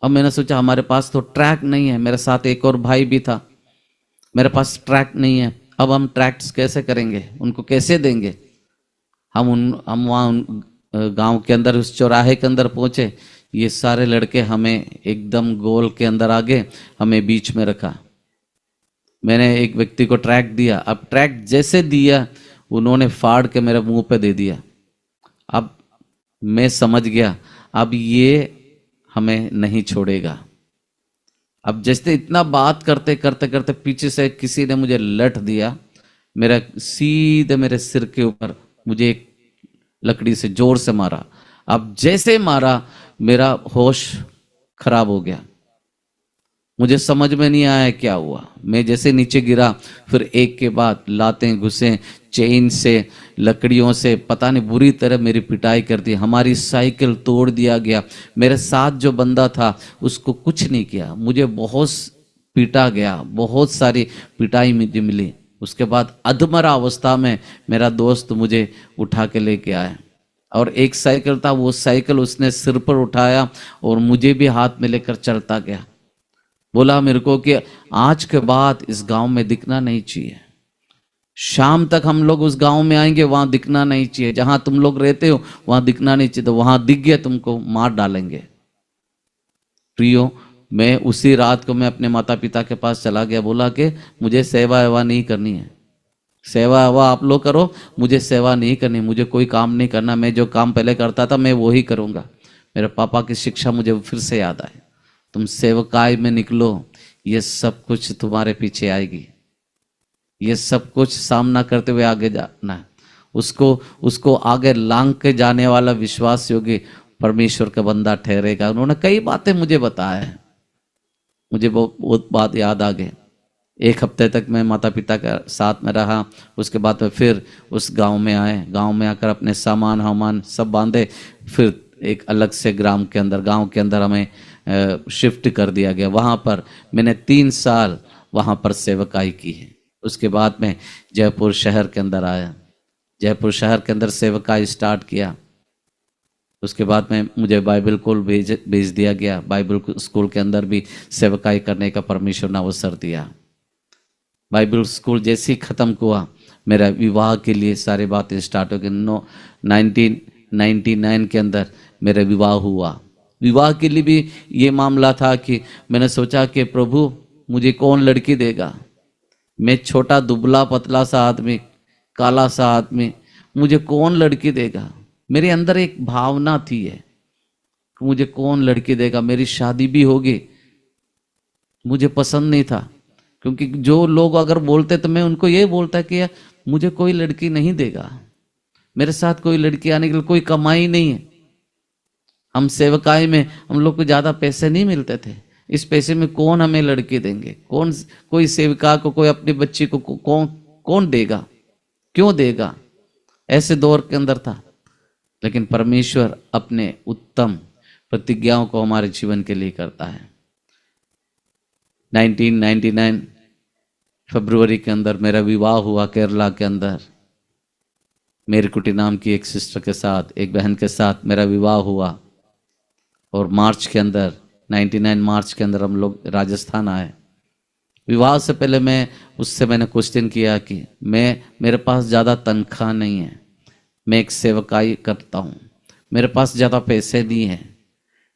अब मैंने सोचा हमारे पास तो ट्रैक नहीं है, मेरे साथ एक और भाई भी था, मेरे पास ट्रैक नहीं है, अब हम ट्रैक्स कैसे करेंगे, उनको कैसे देंगे। हम वहाँ गांव के अंदर उस चौराहे के अंदर पहुंचे, ये सारे लड़के हमें एकदम गोल के अंदर आगे हमें बीच में रखा। मैंने एक व्यक्ति को ट्रैक दिया, अब ट्रैक जैसे दिया उन्होंने फाड़ के मेरे मुंह पे दे दिया। अब मैं समझ गया अब ये हमें नहीं छोड़ेगा। अब जैसे इतना बात करते करते करते पीछे से किसी ने मुझे लठ दिया, मेरा सीधे मेरे सिर के ऊपर मुझे एक लकड़ी से जोर से मारा। अब जैसे मारा मेरा होश खराब हो गया, मुझे समझ में नहीं आया क्या हुआ। मैं जैसे नीचे गिरा, फिर एक के बाद लातें घुसे, चेन से लकड़ियों से पता नहीं बुरी तरह मेरी पिटाई कर दी। हमारी साइकिल तोड़ दिया गया। मेरे साथ जो बंदा था उसको कुछ नहीं किया, मुझे बहुत पीटा गया, बहुत सारी पिटाई मुझे मिली। उसके बाद अधमरा अवस्था में मेरा दोस्त मुझे उठा के लेके आया, और एक साइकिल था, वो साइकिल उसने सिर पर उठाया और मुझे भी हाथ में लेकर चलता गया। बोला मेरे को कि आज के बाद इस गांव में दिखना नहीं चाहिए, शाम तक हम लोग उस गांव में आएंगे, वहां दिखना नहीं चाहिए, जहां तुम लोग रहते हो वहां दिखना नहीं चाहिए, तो वहां दिख गया तुमको मार डालेंगे। प्रियो, मैं उसी रात को मैं अपने माता पिता के पास चला गया, बोला कि मुझे सेवा एवा नहीं करनी है, सेवा एवा आप लोग करो, मुझे सेवा नहीं करनी, मुझे कोई काम नहीं करना, मैं जो काम पहले करता था मैं वही करूंगा। मेरे पापा की शिक्षा मुझे फिर से याद आई, तुम सेवकाई में निकलो, ये सब कुछ तुम्हारे पीछे आएगी, ये सब कुछ सामना करते हुए आगे जाना है। उसको आगे लांग के जाने वाला विश्वास योगी परमेश्वर का बंदा ठहरेगा। उन्होंने कई बातें मुझे बताया है, मुझे बहुत बात याद आ गई। 1 हफ्ते तक मैं माता पिता के साथ में रहा, उसके बाद में फिर उस गांव में आए, गांव में आकर अपने सामान हमान सब बांधे, फिर एक अलग से गांव के अंदर हमें शिफ्ट कर दिया गया। वहाँ पर मैंने 3 साल वहाँ पर सेवकाई की है। उसके बाद में जयपुर शहर के अंदर आया, जयपुर शहर के अंदर सेवकाई स्टार्ट किया। उसके बाद में मुझे बाइबल स्कूल भेज दिया गया, बाइबल स्कूल के अंदर भी सेवकाई करने का परमेश्वर ने अवसर दिया। बाइबल स्कूल जैसे ही ख़त्म हुआ, मेरा विवाह के लिए सारी बातें स्टार्ट हो गई। 1999 के अंदर मेरा विवाह हुआ। विवाह के लिए भी ये मामला था कि मैंने सोचा कि प्रभु मुझे कौन लड़की देगा, मैं छोटा दुबला पतला सा आदमी, काला सा आदमी, मुझे कौन लड़की देगा। मेरे अंदर एक भावना थी है, मुझे कौन लड़की देगा, मेरी शादी भी होगी। मुझे पसंद नहीं था, क्योंकि जो लोग अगर बोलते तो मैं उनको ये बोलता कि यार मुझे कोई लड़की नहीं देगा, मेरे साथ कोई लड़की आने के लिए कोई कमाई नहीं है। हम सेवकाई में हम लोग को ज़्यादा पैसे नहीं मिलते थे, इस पैसे में कौन हमें लड़की देंगे, कौन कोई सेविका को, कोई अपनी बच्ची को कौन देगा, क्यों देगा, ऐसे दौर के अंदर था। लेकिन परमेश्वर अपने उत्तम प्रतिज्ञाओं को हमारे जीवन के लिए करता है। 1999 फरवरी के अंदर मेरा विवाह हुआ केरला के अंदर। मेरी कुटी नाम की एक सिस्टर के साथ, एक बहन के साथ मेरा विवाह हुआ। और मार्च के अंदर 99 मार्च के अंदर हम लोग राजस्थान आए। विवाह से पहले मैंने क्वेश्चन किया कि मेरे पास ज़्यादा तनख्वाह नहीं है, मैं एक सेवकाई करता हूँ, मेरे पास ज़्यादा पैसे नहीं हैं।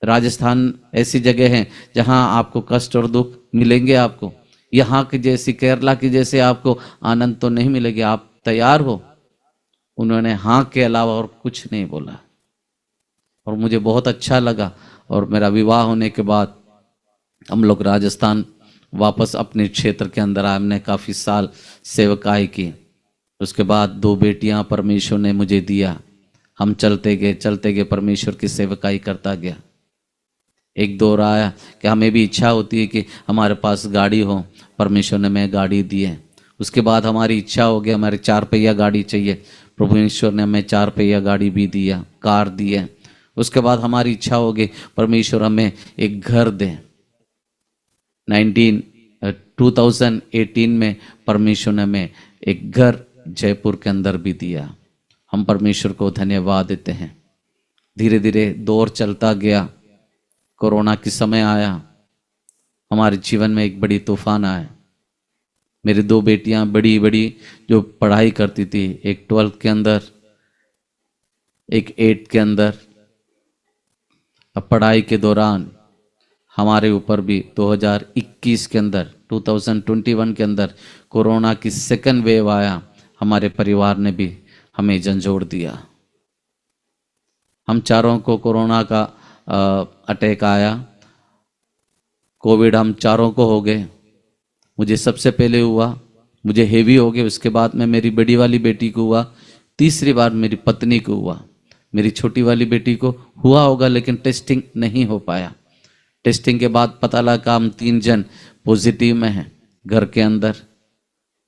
राजस्थान ऐसी जगह है जहाँ आपको कष्ट और दुख मिलेंगे, आपको यहाँ की जैसी, केरला की जैसे आपको आनंद तो नहीं मिलेगी। आप तैयार हो? उन्होंने हाँ के अलावा और कुछ नहीं बोला और मुझे बहुत अच्छा लगा। और मेरा विवाह होने के बाद हम लोग राजस्थान वापस अपने क्षेत्र के अंदर आए। हमने काफ़ी साल सेवकाई की। उसके बाद 2 बेटियां परमेश्वर ने मुझे दिया। हम चलते गए परमेश्वर की सेवकाई करता गया। एक दौर आया कि हमें भी इच्छा होती है कि हमारे पास गाड़ी हो। परमेश्वर ने हमें गाड़ी दी है। उसके बाद हमारी इच्छा हो गई हमारे 4 पहिया गाड़ी चाहिए। प्रभु ईश्वर ने हमें 4 पहिया गाड़ी भी दिया, कार दी है। उसके बाद हमारी इच्छा हो गई परमेश्वर हमें एक घर दे। 2018 में परमेश्वर ने हमें एक घर जयपुर के अंदर भी दिया। हम परमेश्वर को धन्यवाद देते हैं। धीरे धीरे दौर चलता गया। कोरोना के समय आया, हमारे जीवन में एक बड़ी तूफान आया। मेरी 2 बेटियां बड़ी बड़ी जो पढ़ाई करती थी, एक 12th के अंदर, एक 8th के अंदर। अब पढ़ाई के दौरान हमारे ऊपर भी 2021 के अंदर, 2021 के अंदर कोरोना की सेकंड वेव आया। हमारे परिवार ने भी हमें झंझोड़ दिया। हम चारों को कोरोना का अटैक आया। कोविड हम चारों को हो गए। मुझे सबसे पहले हुआ, मुझे हेवी हो गया। उसके बाद में मेरी बड़ी वाली बेटी को हुआ। तीसरी बार मेरी पत्नी को हुआ। मेरी छोटी वाली बेटी को हुआ होगा लेकिन टेस्टिंग नहीं हो पाया। टेस्टिंग के बाद पता लगा हम 3 जन पॉजिटिव में हैं घर के अंदर।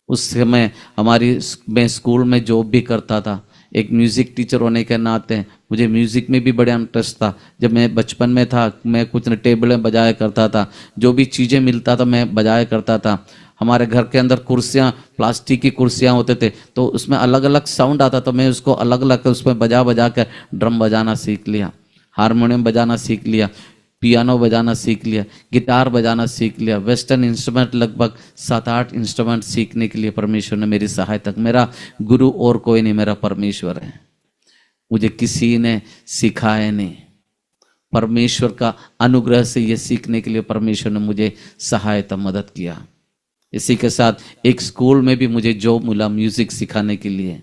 उस समय मैं स्कूल में जॉब भी करता था। एक म्यूज़िक टीचर होने के नाते मुझे म्यूज़िक में भी बड़ा इंटरेस्ट था। जब मैं बचपन में था मैं कुछ न टेबलें बजाया करता था, जो भी चीज़ें मिलता था मैं बजाया करता था। हमारे घर के अंदर कुर्सियाँ, प्लास्टिक की कुर्सियाँ होते थे तो उसमें अलग अलग साउंड आता, तो मैं उसको अलग अलग उसमें बजा बजा कर ड्रम बजाना सीख लिया, हारमोनियम बजाना सीख लिया, पियानो बजाना सीख लिया, गिटार बजाना सीख लिया। वेस्टर्न इंस्ट्रूमेंट लगभग 7-8 इंस्ट्रूमेंट सीखने के लिए परमेश्वर ने मेरी सहायता। मेरा गुरु और कोई नहीं, मेरा परमेश्वर है। मुझे किसी ने सिखाया नहीं, परमेश्वर का अनुग्रह से ये सीखने के लिए परमेश्वर ने मुझे सहायता, मदद किया। इसी के साथ एक स्कूल में भी मुझे जॉब मिला म्यूजिक सिखाने के लिए।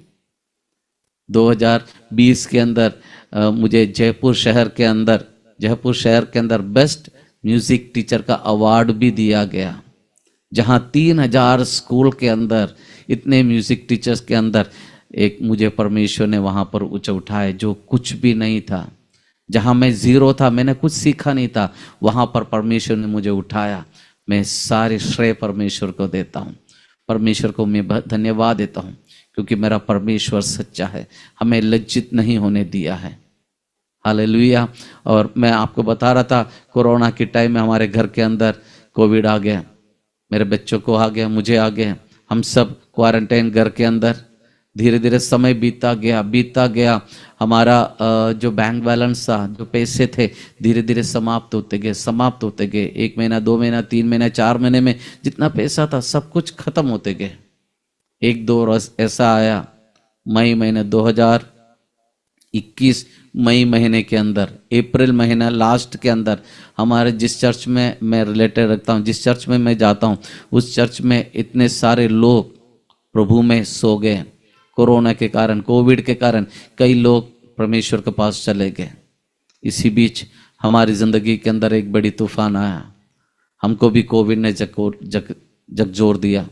2020 के अंदर मुझे जयपुर शहर के अंदर बेस्ट म्यूजिक टीचर का अवार्ड भी दिया गया, जहां 3000 स्कूल के अंदर इतने म्यूजिक टीचर्स के अंदर एक मुझे परमेश्वर ने वहां पर उठाया, जो कुछ भी नहीं था। जहां मैं जीरो था, मैंने कुछ सीखा नहीं था, वहां पर परमेश्वर ने मुझे उठाया। मैं सारे श्रेय परमेश्वर को देता हूँ। परमेश्वर को मैं धन्यवाद देता हूँ क्योंकि मेरा परमेश्वर सच्चा है, हमें लज्जित नहीं होने दिया है। हालेलुया। और मैं आपको बता रहा था कोरोना के टाइम में हमारे घर के अंदर कोविड आ गया, मेरे बच्चों को आ गया, मुझे आ गया। हम सब क्वारंटाइन घर के अंदर। धीरे धीरे समय बीतता गया। हमारा जो बैंक बैलेंस था, जो पैसे थे, धीरे धीरे समाप्त होते गए। 1 महीना, 2 महीना, 3 महीना, 4 महीने में जितना पैसा था सब कुछ खत्म होते गए। एक दौर ऐसा आया, मई महीने 2021 मई महीने के अंदर, अप्रैल महीना लास्ट के अंदर, हमारे जिस चर्च में मैं रिलेटेड रखता हूँ, जिस चर्च में मैं जाता हूँ, उस चर्च में इतने सारे लोग प्रभु में सो गए। कोरोना के कारण, कोविड के कारण कई लोग परमेश्वर के पास चले गए। इसी बीच हमारी जिंदगी के अंदर एक बड़ी तूफान आया। हमको भी कोविड ने झकझोर दिया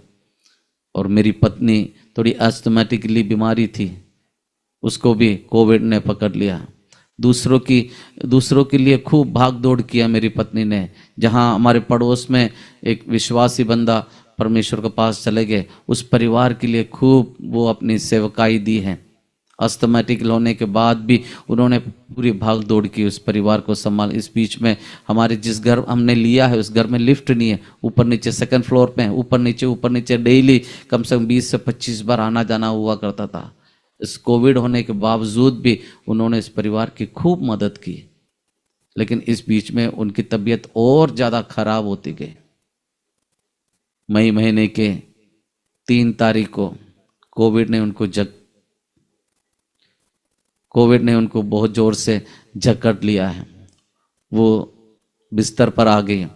और मेरी पत्नी थोड़ी अस्थमैटिकली बीमारी थी, उसको भी कोविड ने पकड़ लिया। दूसरों के लिए खूब भाग दौड़ किया मेरी पत्नी ने। जहां हमारे पड़ोस में एक विश्वासी बंदा परमेश्वर के पास चले गए, उस परिवार के लिए खूब वो अपनी सेवकाई दी है। अस्थमैटिक होने के बाद भी उन्होंने पूरी भाग दौड़ की उस परिवार को संभाल। इस बीच में हमारे जिस घर हमने लिया है उस घर में लिफ्ट नहीं है, ऊपर नीचे 2nd फ्लोर पे, ऊपर नीचे डेली कम से कम 20 से 25 बार आना जाना हुआ करता था। इस कोविड होने के बावजूद भी उन्होंने इस परिवार की खूब मदद की, लेकिन इस बीच में उनकी तबीयत और ज़्यादा खराब होती गई। मई महीने के 3 तारीख को कोविड ने उनको बहुत जोर से जकड़ लिया है। वो बिस्तर पर आ गई,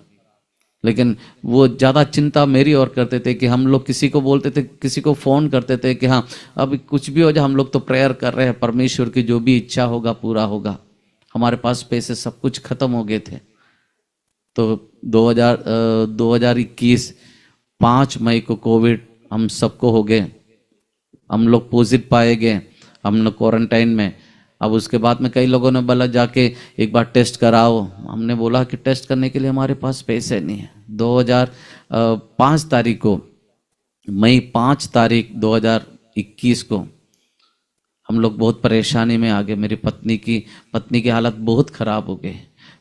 लेकिन वो ज़्यादा चिंता मेरी और करते थे कि हम लोग किसी को बोलते थे, किसी को फ़ोन करते थे कि हाँ अब कुछ भी हो जाए, हम लोग तो प्रेयर कर रहे हैं, परमेश्वर की जो भी इच्छा होगा पूरा होगा। हमारे पास पैसे सब कुछ खत्म हो गए थे। तो 2021 5 मई को कोविड हम सबको हो गए, हम लोग पॉजिटिव पाए गए, हम लोग क्वारंटाइन में। अब उसके बाद में कई लोगों ने बोला जाके एक बार टेस्ट कराओ। हमने बोला कि टेस्ट करने के लिए हमारे पास पैसे नहीं है। 5 तारीख को, मई 5 तारीख 2021 को हम लोग बहुत परेशानी में आ गए। मेरी पत्नी की हालत बहुत खराब हो गई।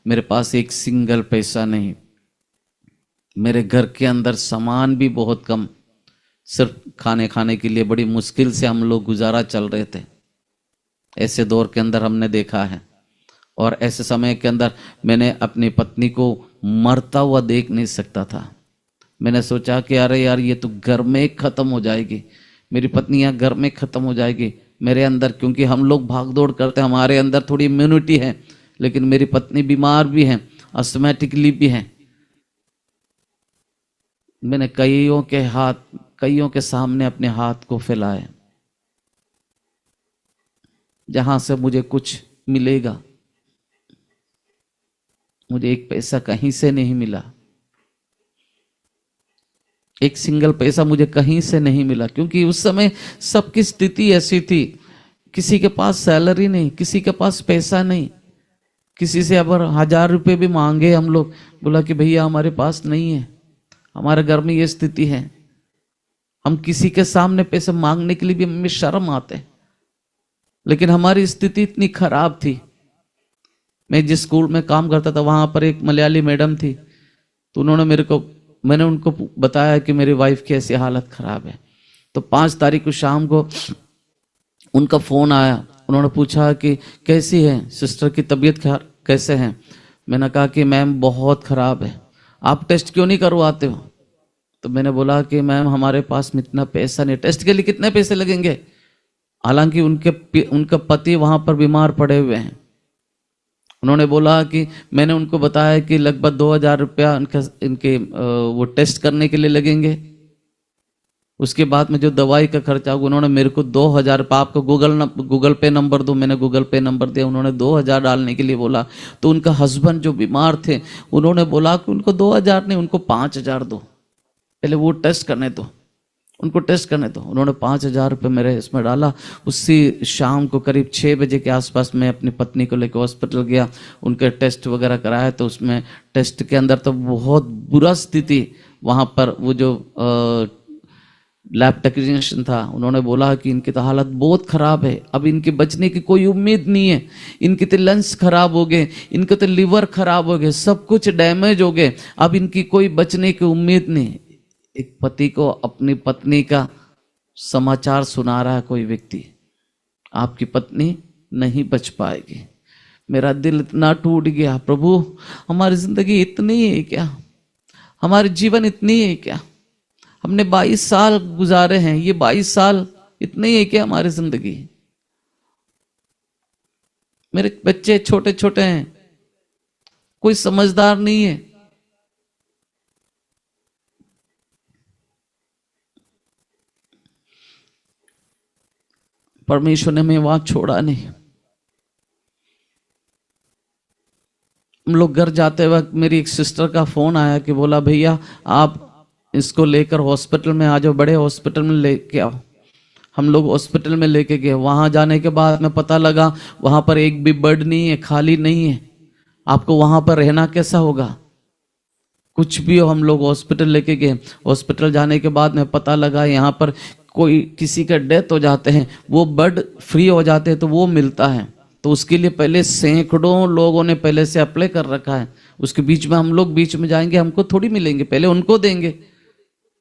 मेरे पास एक सिंगल पैसा नहीं, मेरे घर के अंदर सामान भी बहुत कम, सिर्फ खाने के लिए बड़ी मुश्किल से हम लोग गुजारा चल रहे थे। ऐसे दौर के अंदर हमने देखा है, और ऐसे समय के अंदर मैंने अपनी पत्नी को मरता हुआ देख नहीं सकता था। मैंने सोचा कि अरे यार ये तो घर में ख़त्म हो जाएगी, मेरी पत्नी यहाँ घर में ख़त्म हो जाएगी। मेरे अंदर, क्योंकि हम लोग भाग दौड़ करते हैं, हमारे अंदर थोड़ी इम्यूनिटी है, लेकिन मेरी पत्नी बीमार भी है, अस्थमैटिकली भी है। मैंने कईयों के सामने अपने हाथ को फैलाए, जहां से मुझे कुछ मिलेगा। मुझे एक पैसा कहीं से नहीं मिला, एक सिंगल पैसा मुझे कहीं से नहीं मिला, क्योंकि उस समय सबकी स्थिति ऐसी थी। किसी के पास सैलरी नहीं, किसी के पास पैसा नहीं। किसी से अगर 1000 रुपये भी मांगे हम लोग, बोला कि भैया हमारे पास नहीं है, हमारे घर में ये स्थिति है। हम किसी के सामने पैसे मांगने के लिए भी हमें शर्म आते हैं, लेकिन हमारी स्थिति इतनी खराब थी। मैं जिस स्कूल में काम करता था वहां पर एक मलयाली मैडम थी, तो मैंने उनको बताया कि मेरी वाइफ की ऐसी हालत खराब है। तो 5 तारीख को शाम को उनका फोन आया। उन्होंने पूछा कि कैसी है सिस्टर की तबीयत कैसे है। मैंने कहा कि मैम बहुत खराब है, आप टेस्ट क्यों नहीं करवाते हो। तो मैंने बोला कि मैम हमारे पास में इतना पैसा नहीं, टेस्ट के लिए कितने पैसे लगेंगे। हालांकि उनका पति वहां पर बीमार पड़े हुए हैं। उन्होंने बोला कि मैंने उनको बताया कि लगभग 2000 रुपया इनके वो टेस्ट करने के लिए लगेंगे, उसके बाद में जो दवाई का खर्चा होगा। उन्होंने मेरे को 2000 रुपये, आपको गूगल पे नंबर दो, मैंने गूगल पे नंबर दिया। उन्होंने 2000 डालने के लिए बोला। तो उनका हस्बैंड जो बीमार थे, उन्होंने बोला कि उनको 2000 नहीं, उनको 5000 दो, पहले वो टेस्ट करने दो, उनको टेस्ट करने दो। उन्होंने 5000 रुपये मेरे इसमें डाला। उसी शाम को करीब 6 बजे के आसपास मैं अपनी पत्नी को लेकर हॉस्पिटल गया, उनके टेस्ट वगैरह कराया। तो उसमें टेस्ट के अंदर तो बहुत बुरा स्थिति। वहाँ पर वो जो लैब टेक्नीशियन था, उन्होंने बोला कि इनकी तो हालत बहुत ख़राब है, अब इनके बचने की कोई उम्मीद नहीं है। इनके तो लंग्स खराब हो गए, इनके तो लिवर खराब हो गए, सब कुछ डैमेज हो गए, अब इनकी कोई बचने की उम्मीद नहीं। एक पति को अपनी पत्नी का समाचार सुना रहा है कोई व्यक्ति, आपकी पत्नी नहीं बच पाएगी। मेरा दिल इतना टूट गया, प्रभु हमारी जिंदगी इतनी है क्या, हमारे जीवन इतनी है क्या। हमने 22 साल गुजारे हैं, ये 22 साल इतने ही है क्या हमारी जिंदगी। मेरे बच्चे छोटे छोटे हैं, कोई समझदार नहीं है। परमेश्वर ने हमें वहां छोड़ा नहीं। हम लोग घर जाते वक्त मेरी एक सिस्टर का फोन आया कि बोला भैया आप इसको लेकर हॉस्पिटल में आ जाओ, बड़े हॉस्पिटल में लेके आओ। हम लोग हॉस्पिटल में लेके गए। वहां जाने के बाद में पता लगा वहां पर एक भी बेड नहीं है, खाली नहीं है। आपको वहां पर रहना कैसा होगा, कुछ भी हो। हम लोग हॉस्पिटल लेके गए। हॉस्पिटल जाने के बाद में पता लगा यहाँ पर कोई किसी का डेथ हो जाते हैं, वो बेड फ्री हो जाते हैं तो वो मिलता है। तो उसके लिए पहले सैकड़ों लोगों ने पहले से अप्लाई कर रखा है। उसके बीच में हम लोग बीच में जाएंगे, हमको थोड़ी मिलेंगे, पहले उनको देंगे।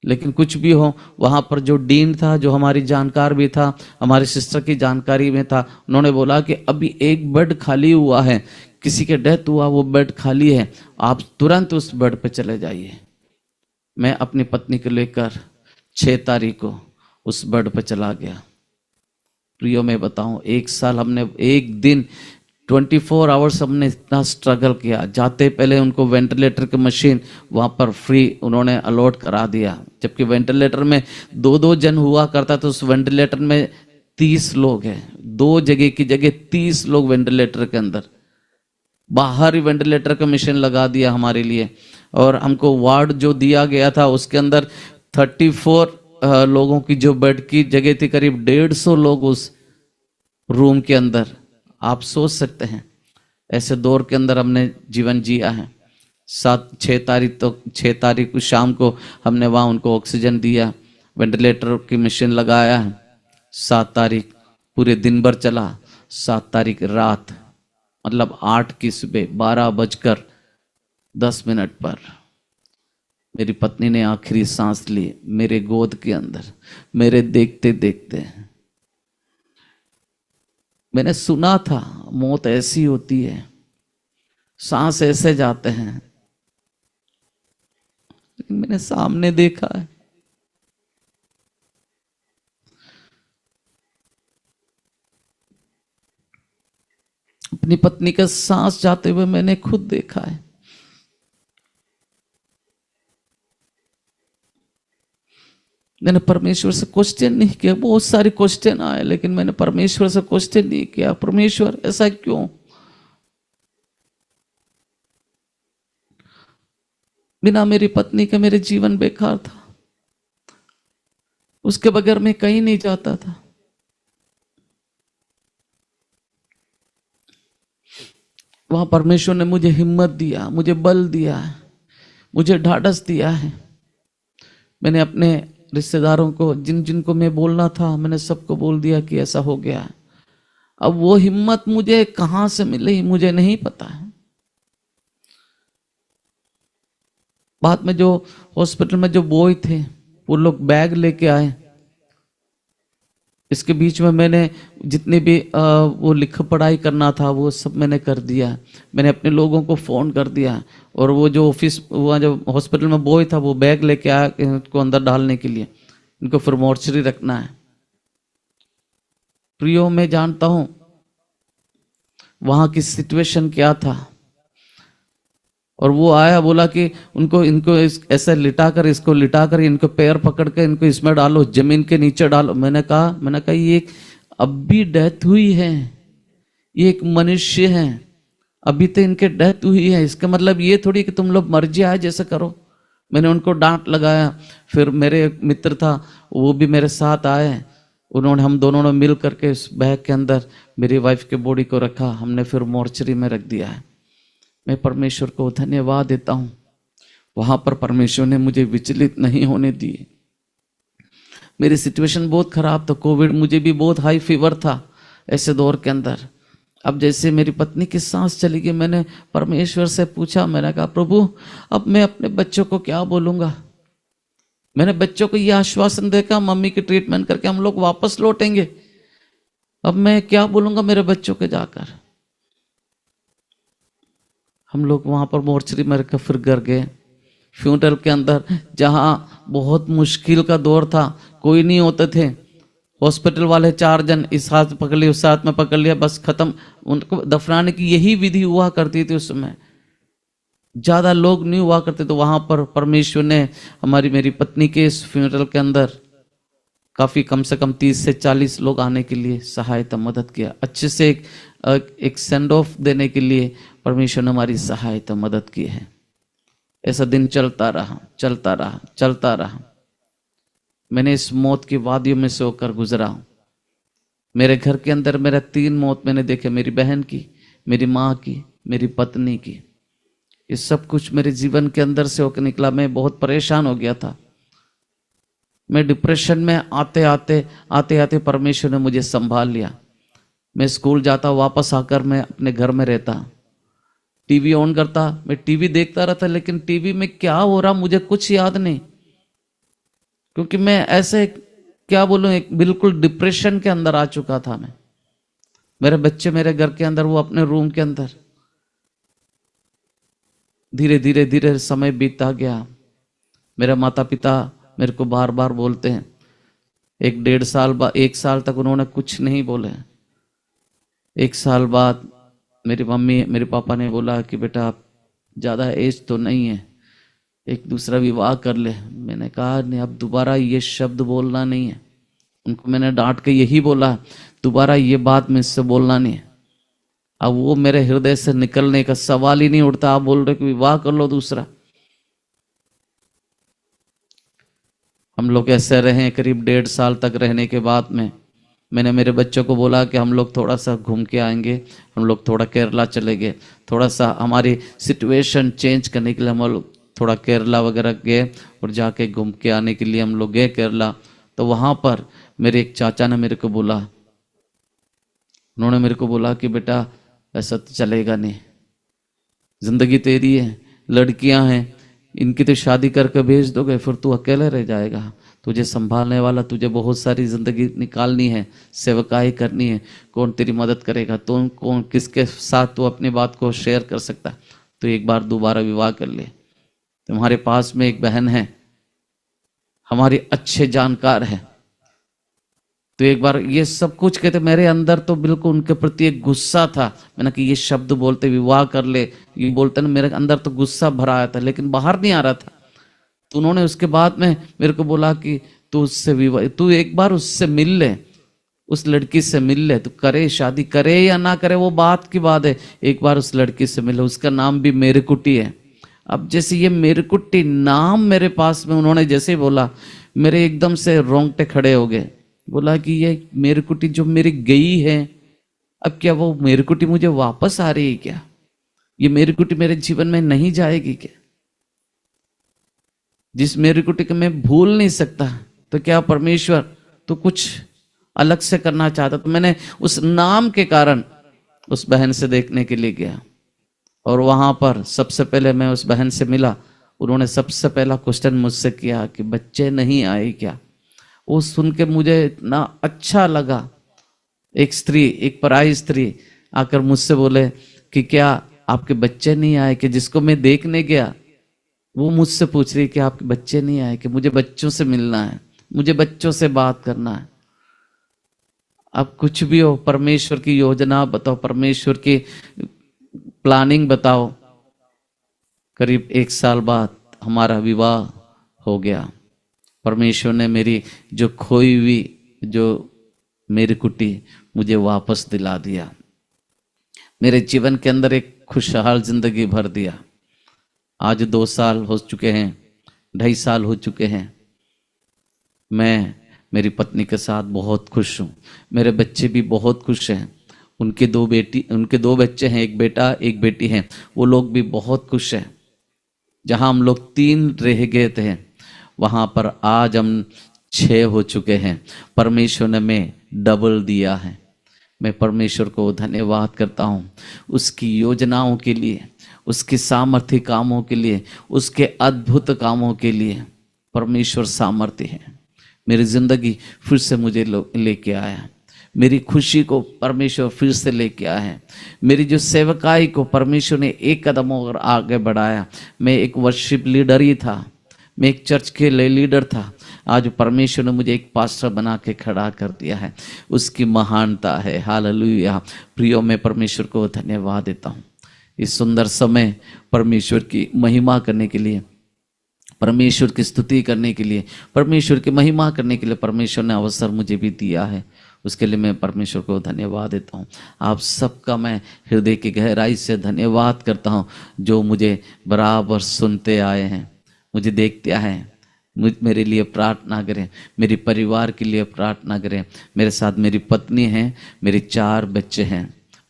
लेकिन कुछ भी हो, वहाँ पर जो डीन था, जो हमारी जानकार भी था, हमारी सिस्टर की जानकारी में था, उन्होंने बोला कि अभी एक बेड खाली हुआ है, किसी के डेथ हुआ, वो बेड खाली है, आप तुरंत उस बेड पे चले जाइए। मैं अपनी पत्नी को लेकर 6 तारीख को उस बेड पर चला गया। प्रियो मैं बताऊं, 1 साल हमने एक दिन 24 आवर्स हमने इतना स्ट्रगल किया। जाते पहले उनको वेंटिलेटर की मशीन वहाँ पर फ्री उन्होंने अलॉट करा दिया, जबकि वेंटिलेटर में 2-2 जन हुआ करता, तो उस वेंटिलेटर में 30 लोग हैं। 2 जगह की जगह 30 लोग वेंटिलेटर के अंदर। बाहर ही वेंटिलेटर का मशीन लगा दिया हमारे लिए। और हमको वार्ड जो दिया गया था उसके अंदर 34 लोगों की जो बेड की जगह थी, करीब 150 लोग उस रूम के अंदर। आप सोच सकते हैं ऐसे दौर के अंदर हमने जीवन जिया है। 6 तारीख को शाम को हमने वहाँ उनको ऑक्सीजन दिया, वेंटिलेटर की मशीन लगाया है। 7 तारीख पूरे दिन भर चला। 7 तारीख रात मतलब 8 की सुबह 12:10 पर मेरी पत्नी ने आखिरी सांस ली मेरे गोद के अंदर। मेरे देखते देखते मैंने सुना था मौत ऐसी होती है, सांस ऐसे जाते हैं, लेकिन मैंने सामने देखा है। अपनी पत्नी का सांस जाते हुए मैंने खुद देखा है। मैंने परमेश्वर से क्वेश्चन नहीं किया। बहुत सारे क्वेश्चन आए, लेकिन मैंने परमेश्वर से क्वेश्चन नहीं किया, परमेश्वर ऐसा क्यों? बिना मेरी पत्नी के मेरे जीवन बेकार था। उसके बगैर मैं कहीं नहीं जाता था। वहां परमेश्वर ने मुझे हिम्मत दिया, मुझे बल दिया है, मुझे ढाढ़स दिया है। मैंने अपने रिश्तेदारों को, जिन जिनको मैं बोलना था, मैंने सबको बोल दिया कि ऐसा हो गया है। अब वो हिम्मत मुझे कहां से मिली मुझे नहीं पता है। बाद में जो हॉस्पिटल में जो बॉय थे वो लोग बैग लेके आए। इसके बीच में मैंने जितने भी वो लिख पढ़ाई करना था वो सब मैंने कर दिया। मैंने अपने लोगों को फ़ोन कर दिया, और वो जो ऑफिस वहाँ जो हॉस्पिटल में बॉय था वो बैग लेके आया इनको अंदर डालने के लिए, इनको फिर मोर्चरी रखना है। प्रियो मैं जानता हूँ वहाँ की सिचुएशन क्या था। और वो आया, बोला कि इनको ऐसे लिटाकर, इसको लिटाकर इनको पैर पकड़ के इनको इसमें डालो, जमीन के नीचे डालो। मैंने कहा ये अब भी डेथ हुई है, ये एक मनुष्य है, अभी तो इनके डेथ हुई है, इसका मतलब ये थोड़ी कि तुम लोग मर्जी आए जैसे करो। मैंने उनको डांट लगाया। फिर मेरे एक मित्र था वो भी मेरे साथ आए, हम दोनों ने मिल करके इस बैग के अंदर मेरी वाइफ के बॉडी को रखा। हमने फिर मोर्चरी में रख दिया है। मैं परमेश्वर को धन्यवाद देता हूँ, वहां पर परमेश्वर ने मुझे विचलित नहीं होने दिए। मेरी सिचुएशन बहुत खराब था, कोविड, मुझे भी बहुत हाई फीवर था ऐसे दौर के अंदर। अब जैसे मेरी पत्नी की सांस चली गई, मैंने परमेश्वर से पूछा, मैंने कहा प्रभु अब मैं अपने बच्चों को क्या बोलूंगा? मैंने बच्चों को यह आश्वासन देखा मम्मी की ट्रीटमेंट करके हम लोग वापस लौटेंगे, अब मैं क्या बोलूंगा मेरे बच्चों के जाकर? हम लोग वहां पर मोर्चरी में रखकर फिर घर गए। फ्यूनरल के अंदर जहां बहुत मुश्किल का दौर था, कोई नहीं होते थे, हॉस्पिटल वाले 4 जन इस हाथ पकड़ लिया उस हाथ में पकड़ लिया, बस खत्म। उनको दफनाने की यही विधि हुआ करती थी उस समय, ज्यादा लोग नहीं हुआ करते। तो वहां पर परमेश्वर ने मेरी पत्नी के इस फ्यूनरल के अंदर काफी, कम से कम 30 से 40 लोग आने के लिए सहायता मदद किया। अच्छे से एक सेंड ऑफ देने के लिए परमेश्वर ने हमारी सहायता मदद की है। ऐसा दिन चलता रहा चलता रहा चलता रहा। मैंने इस मौत की वादियों में से होकर गुजरा हूं। मेरे घर के अंदर मेरा 3 मौत मैंने देखे, मेरी बहन की, मेरी माँ की, मेरी पत्नी की। ये सब कुछ मेरे जीवन के अंदर से होकर निकला। मैं बहुत परेशान हो गया था। मैं डिप्रेशन में आते आते परमेश्वर ने मुझे संभाल लिया। मैं स्कूल जाता, वापस आकर मैं अपने घर में रहता, टीवी ऑन करता, मैं टीवी देखता रहता, लेकिन टीवी में क्या हो रहा मुझे कुछ याद नहीं, क्योंकि मैं ऐसे क्या बोलूं एक बिल्कुल डिप्रेशन के अंदर आ चुका था मैं। मेरे बच्चे मेरे घर के अंदर, वो अपने रूम के अंदर। धीरे धीरे धीरे समय बीतता गया। मेरा माता पिता मेरे को बार बार बोलते हैं, 1 साल तक उन्होंने कुछ नहीं बोले। 1 साल बाद मेरी मम्मी मेरे पापा ने बोला कि बेटा आप ज़्यादा एज तो नहीं है, एक दूसरा विवाह कर ले। मैंने कहा नहीं, अब दोबारा ये शब्द बोलना नहीं है। उनको मैंने डांट के यही बोला, दोबारा ये बात मुझसे बोलना नहीं है। अब वो मेरे हृदय से निकलने का सवाल ही नहीं उठता। आप बोल रहे कि विवाह कर लो दूसरा। हम लोग ऐसे रहे करीब 1.5 साल तक। रहने के बाद में मैंने मेरे बच्चों को बोला कि हम लोग थोड़ा सा घूम के आएंगे, हम लोग थोड़ा केरला चले गए, थोड़ा सा हमारी सिचुएशन चेंज करने के लिए हम लोग थोड़ा केरला वगैरह गए और जाके घूम के आने के लिए हम लोग गए केरला। तो वहाँ पर मेरे एक चाचा ने मेरे को बोला, उन्होंने मेरे को बोला कि बेटा ऐसा तो चलेगा नहीं, जिंदगी तेरी है, लड़कियां हैं, इनकी तो शादी करके भेज दोगे, फिर तू अकेले रह जाएगा, तुझे संभालने वाला, तुझे बहुत सारी जिंदगी निकालनी है, सेवकाई करनी है, कौन तेरी मदद करेगा, तो कौन किसके साथ तू अपनी बात को शेयर कर सकता। तो एक बार दोबारा विवाह कर ले। तुम्हारे पास में एक बहन है, हमारी अच्छे जानकार है। तो एक बार ये सब कुछ कहते, मेरे अंदर तो बिल्कुल उनके प्रति एक गुस्सा था। मैंने कि ये शब्द बोलते विवाह कर ले, ये बोलते ना, मेरे अंदर तो गुस्सा भरा आया था, लेकिन बाहर नहीं आ रहा था। तो उन्होंने उसके बाद में मेरे को बोला कि तू उससे विवाह, तू एक बार उससे मिल ले, उस लड़की से मिल ले, तू करे शादी करे या ना करे वो बात की बात है, एक बार उस लड़की से मिले। उसका नाम भी मेरकुटी है। अब जैसे ये मेरकुटी नाम मेरे पास में उन्होंने जैसे बोला, मेरे एकदम से रोंगटे खड़े हो गए। बोला कि ये मेरकुटी जो मेरी गई है, अब क्या वो मेरकुटी मुझे वापस आ रही है क्या? ये मेरकुटी मेरे जीवन में नहीं जाएगी क्या? जिस मेरकुटी को मैं भूल नहीं सकता, तो क्या परमेश्वर तो कुछ अलग से करना चाहता? तो मैंने उस नाम के कारण उस बहन से देखने के लिए गया, और वहां पर सबसे पहले मैं उस बहन से मिला। उन्होंने सबसे पहला क्वेश्चन मुझसे किया कि बच्चे नहीं आए क्या? वो सुन के मुझे इतना अच्छा लगा। एक स्त्री, एक पराई स्त्री आकर मुझसे बोले कि क्या आपके बच्चे नहीं आए? कि जिसको मैं देखने गया वो मुझसे पूछ रही कि आपके बच्चे नहीं आए? कि मुझे बच्चों से मिलना है, मुझे बच्चों से बात करना है। अब कुछ भी हो, परमेश्वर की योजना बताओ, परमेश्वर की प्लानिंग बताओ। करीब 1 साल बाद हमारा विवाह हो गया। परमेश्वर ने मेरी जो खोई हुई जो मेरकुटी मुझे वापस दिला दिया, मेरे जीवन के अंदर एक खुशहाल जिंदगी भर दिया। आज 2 साल हो चुके हैं, 2.5 साल हो चुके हैं। मैं मेरी पत्नी के साथ बहुत खुश हूँ, मेरे बच्चे भी बहुत खुश हैं। उनके 2 बच्चे हैं, एक बेटा एक बेटी हैं, वो लोग भी बहुत खुश हैं। जहाँ हम लोग 3 रह गए थे, वहाँ पर आज हम 6 हो चुके हैं। परमेश्वर ने हमें डबल दिया है। मैं परमेश्वर को धन्यवाद करता हूँ उसकी योजनाओं के लिए, उसके सामर्थ्य कामों के लिए, उसके अद्भुत कामों के लिए। परमेश्वर सामर्थ्य है। मेरी जिंदगी फिर से मुझे लेके आया, मेरी खुशी को परमेश्वर फिर से लेके आया है। मेरी जो सेवकाई को परमेश्वर ने एक कदम और आगे बढ़ाया। मैं एक वर्शिप लीडर ही था, मैं एक चर्च के लीडर था, आज परमेश्वर ने मुझे एक पास्टर बना के खड़ा कर दिया है। उसकी महानता है। हालेलुया। प्रियो, मैं परमेश्वर को धन्यवाद देता हूँ इस सुंदर समय परमेश्वर की महिमा करने के लिए, परमेश्वर की स्तुति करने के लिए, परमेश्वर की महिमा करने के लिए परमेश्वर ने अवसर मुझे भी दिया है। उसके लिए मैं परमेश्वर को धन्यवाद देता हूँ। आप सबका मैं हृदय की गहराई से धन्यवाद करता हूँ जो मुझे बराबर सुनते आए हैं, मुझे देखते आए हैं। मेरे लिए प्रार्थना करें, मेरे परिवार के लिए प्रार्थना करें। मेरे साथ मेरी पत्नी है, मेरे 4 बच्चे हैं,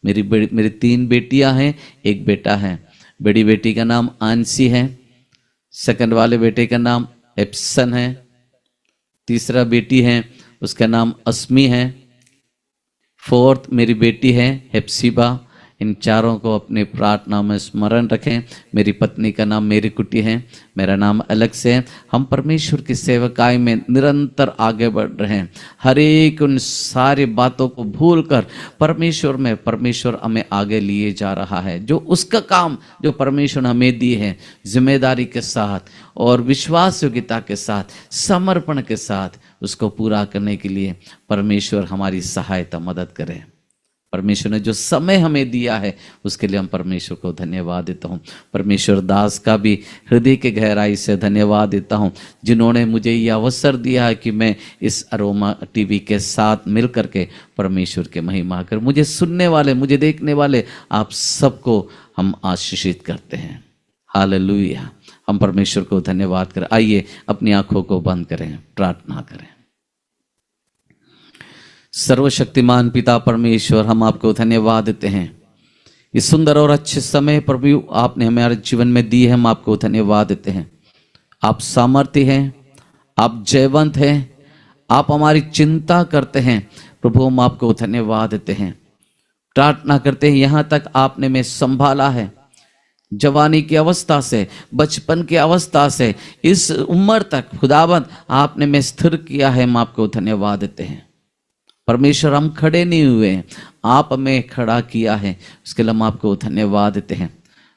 मेरी 3 बेटियां हैं, एक बेटा है। बड़ी बेटी का नाम आंसी है, सेकंड वाले बेटे का नाम एप्सन है, तीसरा बेटी है उसका नाम अस्मी है, 4th मेरी बेटी है हेप्सिबा, इन चारों को अपनी प्रार्थना में स्मरण रखें। मेरी पत्नी का नाम मेरी कुटी है, मेरा नाम अलग से है। हम परमेश्वर की सेवकाई में निरंतर आगे बढ़ रहे हैं। हर एक उन सारी बातों को भूलकर परमेश्वर हमें आगे लिए जा रहा है। जो उसका काम जो परमेश्वर ने हमें दी है, जिम्मेदारी के साथ और विश्वास योग्यता के साथ, समर्पण के साथ उसको पूरा करने के लिए परमेश्वर हमारी सहायता मदद करे। परमेश्वर ने जो समय हमें दिया है उसके लिए हम परमेश्वर को धन्यवाद देता हूँ। परमेश्वर दास का भी हृदय के गहराई से धन्यवाद देता हूँ, जिन्होंने मुझे ये अवसर दिया है कि मैं इस अरोमा टीवी के साथ मिल करके परमेश्वर के महिमा कर, मुझे सुनने वाले, मुझे देखने वाले आप सबको हम आशीषित करते हैं। हालेलुया। हम परमेश्वर को धन्यवाद करें। आइए अपनी आंखों को बंद करें, प्रार्थना करें। सर्वशक्तिमान पिता परमेश्वर, हम आपको धन्यवाद देते हैं इस सुंदर और अच्छे समय प्रभु आपने हमारे जीवन में दी है। हम आपको धन्यवाद देते हैं। आप सामर्थ्य हैं, आप जयवंत हैं, आप हमारी चिंता करते हैं प्रभु। हम आपको धन्यवाद देते हैं, प्रार्थना करते हैं यहाँ तक आपने में संभाला है, जवानी की अवस्था से, बचपन की अवस्था से इस उम्र तक खुदावंद आपने में स्थिर किया है। हम आपको धन्यवाद देते हैं परमेश्वर। हम खड़े नहीं हुए हैं, आप हमें खड़ा किया है, उसके लिए हम आपको धन्यवाद देते हैं।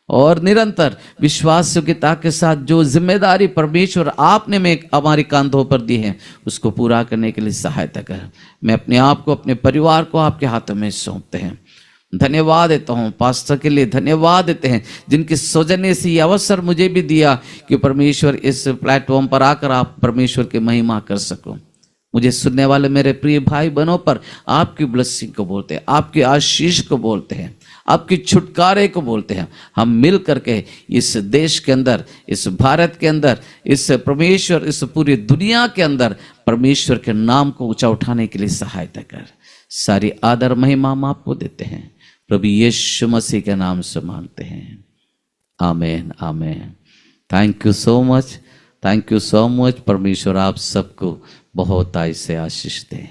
और निरंतर विश्वास योग्यता के साथ जो जिम्मेदारी परमेश्वर आपने में हमारी कांधों पर दी है उसको पूरा करने के लिए सहायता कर। मैं अपने आप को, अपने परिवार को आपके हाथों में सौंपते हैं। धन्यवाद देता हूँ पास्टर के लिए, धन्यवाद देते हैं जिनके सौजन्य से ये अवसर मुझे भी दिया कि परमेश्वर इस प्लेटफॉर्म पर आकर आप परमेश्वर की महिमा कर सको। मुझे सुनने वाले मेरे प्रिय भाई बहनों पर आपकी ब्लेसिंग को बोलते हैं, आपकी आशीष को बोलते हैं, आपकी छुटकारे को बोलते हैं। हम मिल करके इस देश के अंदर, इस भारत के अंदर, इस परमेश्वर, इस पूरी दुनिया के अंदर परमेश्वर के नाम को ऊंचा उठाने के लिए सहायता कर। सारी आदर महिमा हम आपको देते हैं, प्रभु यीशु मसीह के नाम से मांगते हैं, आमीन आमीन। Thank you so much, thank you so much. परमेश्वर आप सबको बहुत आय से आशीष दे।